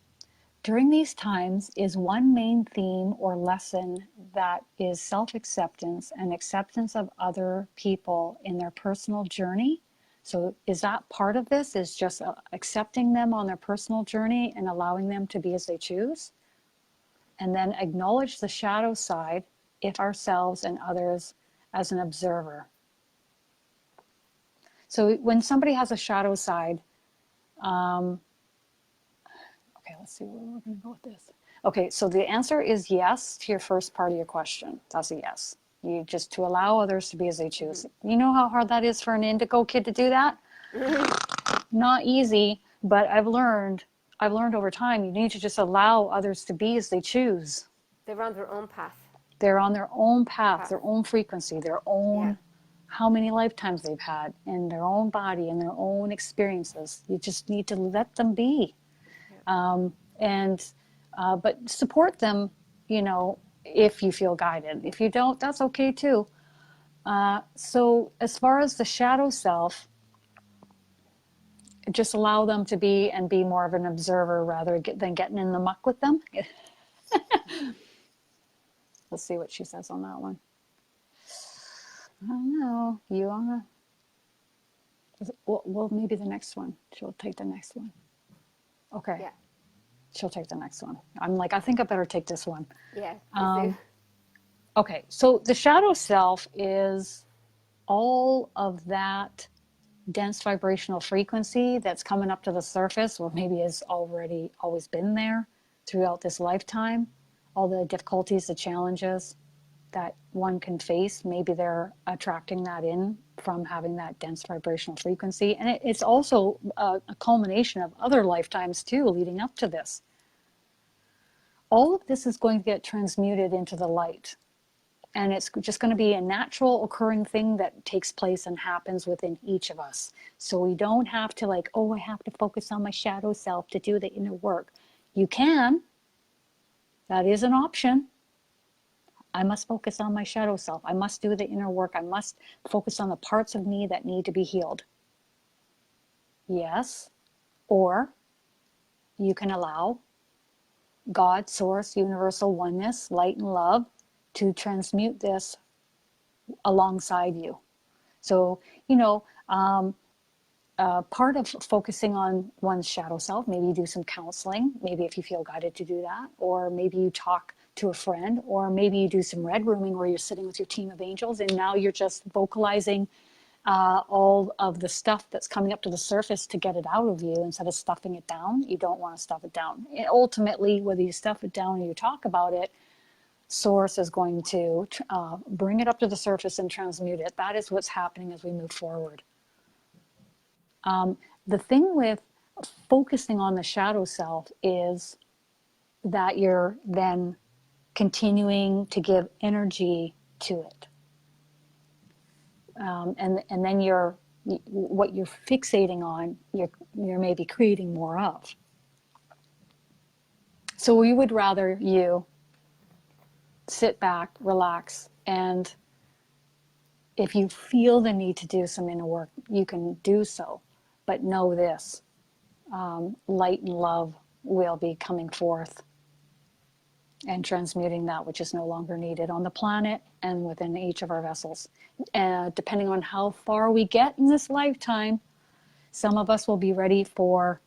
During these times, is one main theme or lesson that is self-acceptance and acceptance of other people in their personal journey? So is that part of this, is just accepting them on their personal journey and allowing them to be as they choose? And then acknowledge the shadow side, if ourselves and others, as an observer. So when somebody has a shadow side, okay, let's see where we're going to go with this. Okay, so the answer is yes to your first part of your question. That's a yes. You just to allow others to be as they choose. Mm-hmm. You know how hard that is for an indigo kid to do that? Mm-hmm. Not easy, but I've learned over time, you need to just allow others to be as they choose. They're on their own path. They're on their own path, their own frequency, their own, how many lifetimes they've had in their own body and their own experiences. You just need to let them be. But support them, you know, if you feel guided. If you don't, that's okay too. So as far as the shadow self, just allow them to be and be more of an observer rather than getting in the muck with them. Let's see what she says on that one. I don't know. You wanna? Well, maybe the next one. She'll take the next one. Okay. Yeah. She'll take the next one. I'm like, I think I better take this one. Yeah. Okay. So the shadow self is all of that dense vibrational frequency that's coming up to the surface, or maybe has already always been there throughout this lifetime. All the difficulties, the challenges that one can face, maybe they're attracting that in from having that dense vibrational frequency. And it's also a culmination of other lifetimes too, leading up to this. All of this is going to get transmuted into the light. And it's just going to be a natural occurring thing that takes place and happens within each of us. So we don't have to like, oh, I have to focus on my shadow self to do the inner work. You can. That is an option. I must focus on my shadow self. I must do the inner work. I must focus on the parts of me that need to be healed. Yes. Or you can allow God, source, universal oneness, light and love to transmute this alongside you. So, you know, part of focusing on one's shadow self, maybe you do some counseling, maybe if you feel guided to do that, or maybe you talk to a friend, or maybe you do some red rooming where you're sitting with your team of angels and now you're just vocalizing all of the stuff that's coming up to the surface to get it out of you instead of stuffing it down. You don't want to stuff it down. Ultimately, whether you stuff it down or you talk about it, Source is going to bring it up to the surface and transmute it. That is what's happening as we move forward. The thing with focusing on the shadow self is that you're then continuing to give energy to it. And then what you're fixating on, you're maybe creating more of. So we would rather you sit back, relax, and if you feel the need to do some inner work, you can do so. But know this, light and love will be coming forth and transmuting that which is no longer needed on the planet and within each of our vessels. Depending on how far we get in this lifetime, some of us will be ready for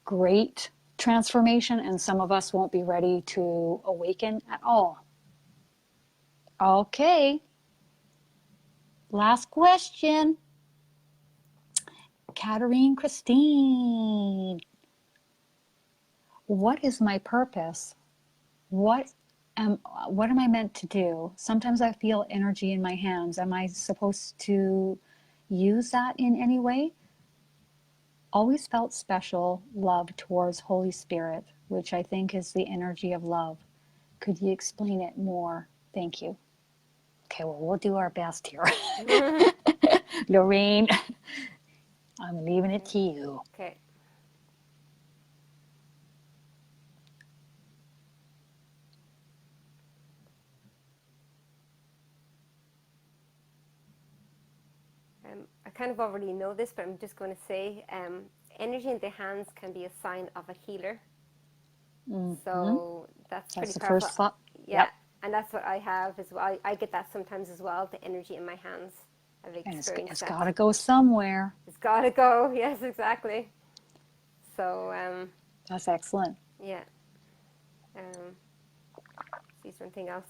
great transformation and some of us won't be ready to awaken at all. Okay. Last question. Kristin. What is my purpose what am I meant to do? Sometimes I feel energy in my hands. Am I supposed to use that in any way? Always felt special love towards Holy Spirit, which I think is the energy of love. Could you explain it more? Thank you. Okay, well, we'll do our best here. Laureen, I'm leaving it to you. Okay. I kind of already know this, but I'm just going to say energy in the hands can be a sign of a healer. Mm-hmm. So that's pretty the powerful. First thought. Yeah, yep. And that's what I have as well. I get that sometimes as well, the energy in my hands. I've experienced and it's got to go somewhere. It's got to go. Yes, exactly. So that's excellent. Yeah. See something else.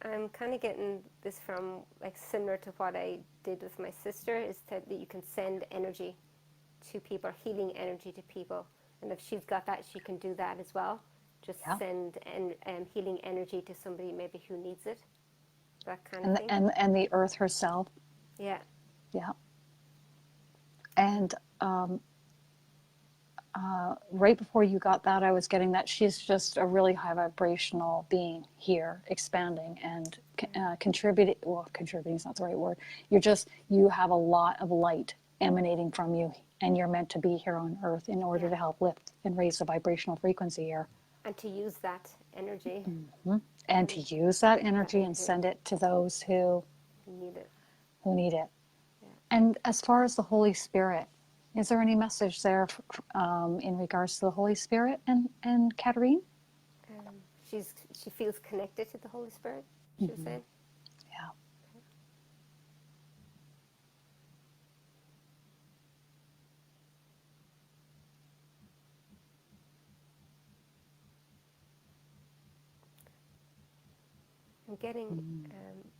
I'm kind of getting this from, like, similar to what I did with my sister, is that you can send energy to people, healing energy to people. And if she's got that, she can do that as well. Just send healing energy to somebody maybe who needs it. That kind of thing. And the earth herself. Yeah. Yeah. And right before you got that, I was getting that she's just a really high vibrational being here, expanding and contributing. Well, contributing is not the right word. You have a lot of light emanating from you, and you're meant to be here on Earth in order to help lift and raise the vibrational frequency here. And to use that energy. Mm-hmm. And to use that energy and send it to those who need it. Yeah. And as far as the Holy Spirit, is there any message there in regards to the Holy Spirit and Katerine? She feels connected to the Holy Spirit, she was saying. Yeah. I'm getting,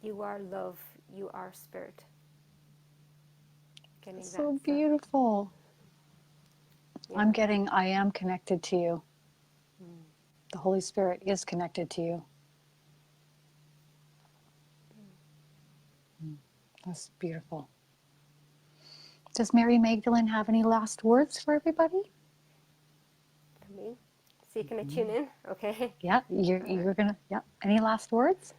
you are love, you are spirit. Getting so that beautiful. Yeah. I'm getting, I am connected to you. The Holy Spirit is connected to you. That's beautiful. Does Mary Magdalene have any last words for everybody? For me? So can I tune in? Okay. Yeah, you're gonna, yeah. Any last words?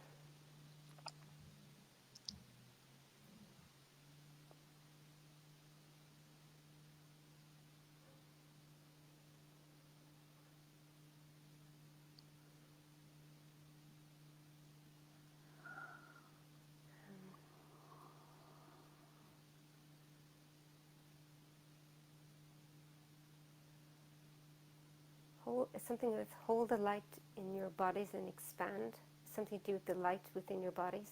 Something with hold the light in your bodies and expand. Something to do with the light within your bodies.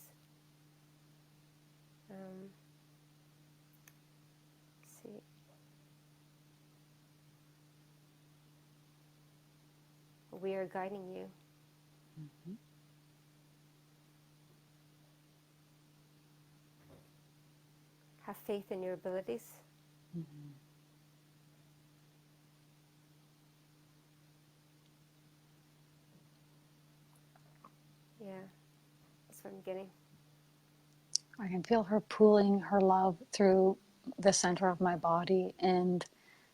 See. We are guiding you. Mm-hmm. Have faith in your abilities. Mm-hmm. Yeah, that's what I'm getting. I can feel her pooling her love through the center of my body, and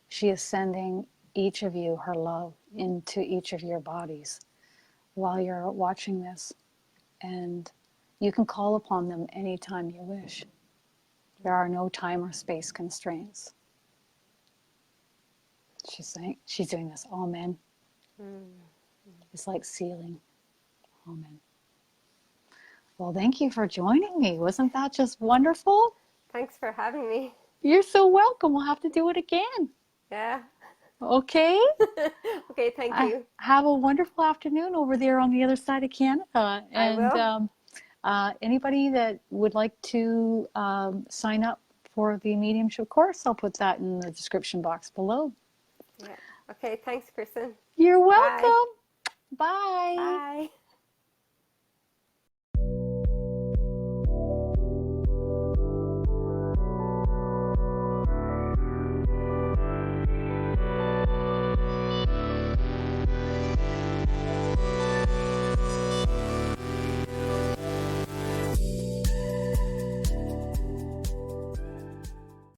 she is sending each of you her love into each of your bodies while you're watching this. And you can call upon them anytime you wish. There are no time or space constraints. She's saying, she's doing this. Amen. It's like sealing. Amen. Well, thank you for joining me. Wasn't that just wonderful? Thanks for having me. You're so welcome. We'll have to do it again. Yeah. Okay? Okay, thank you. Have a wonderful afternoon over there on the other side of Canada. And I will. Anybody that would like to sign up for the mediumship course, I'll put that in the description box below. Yeah. Okay, thanks, Kristin. You're welcome. Bye. Bye. Bye.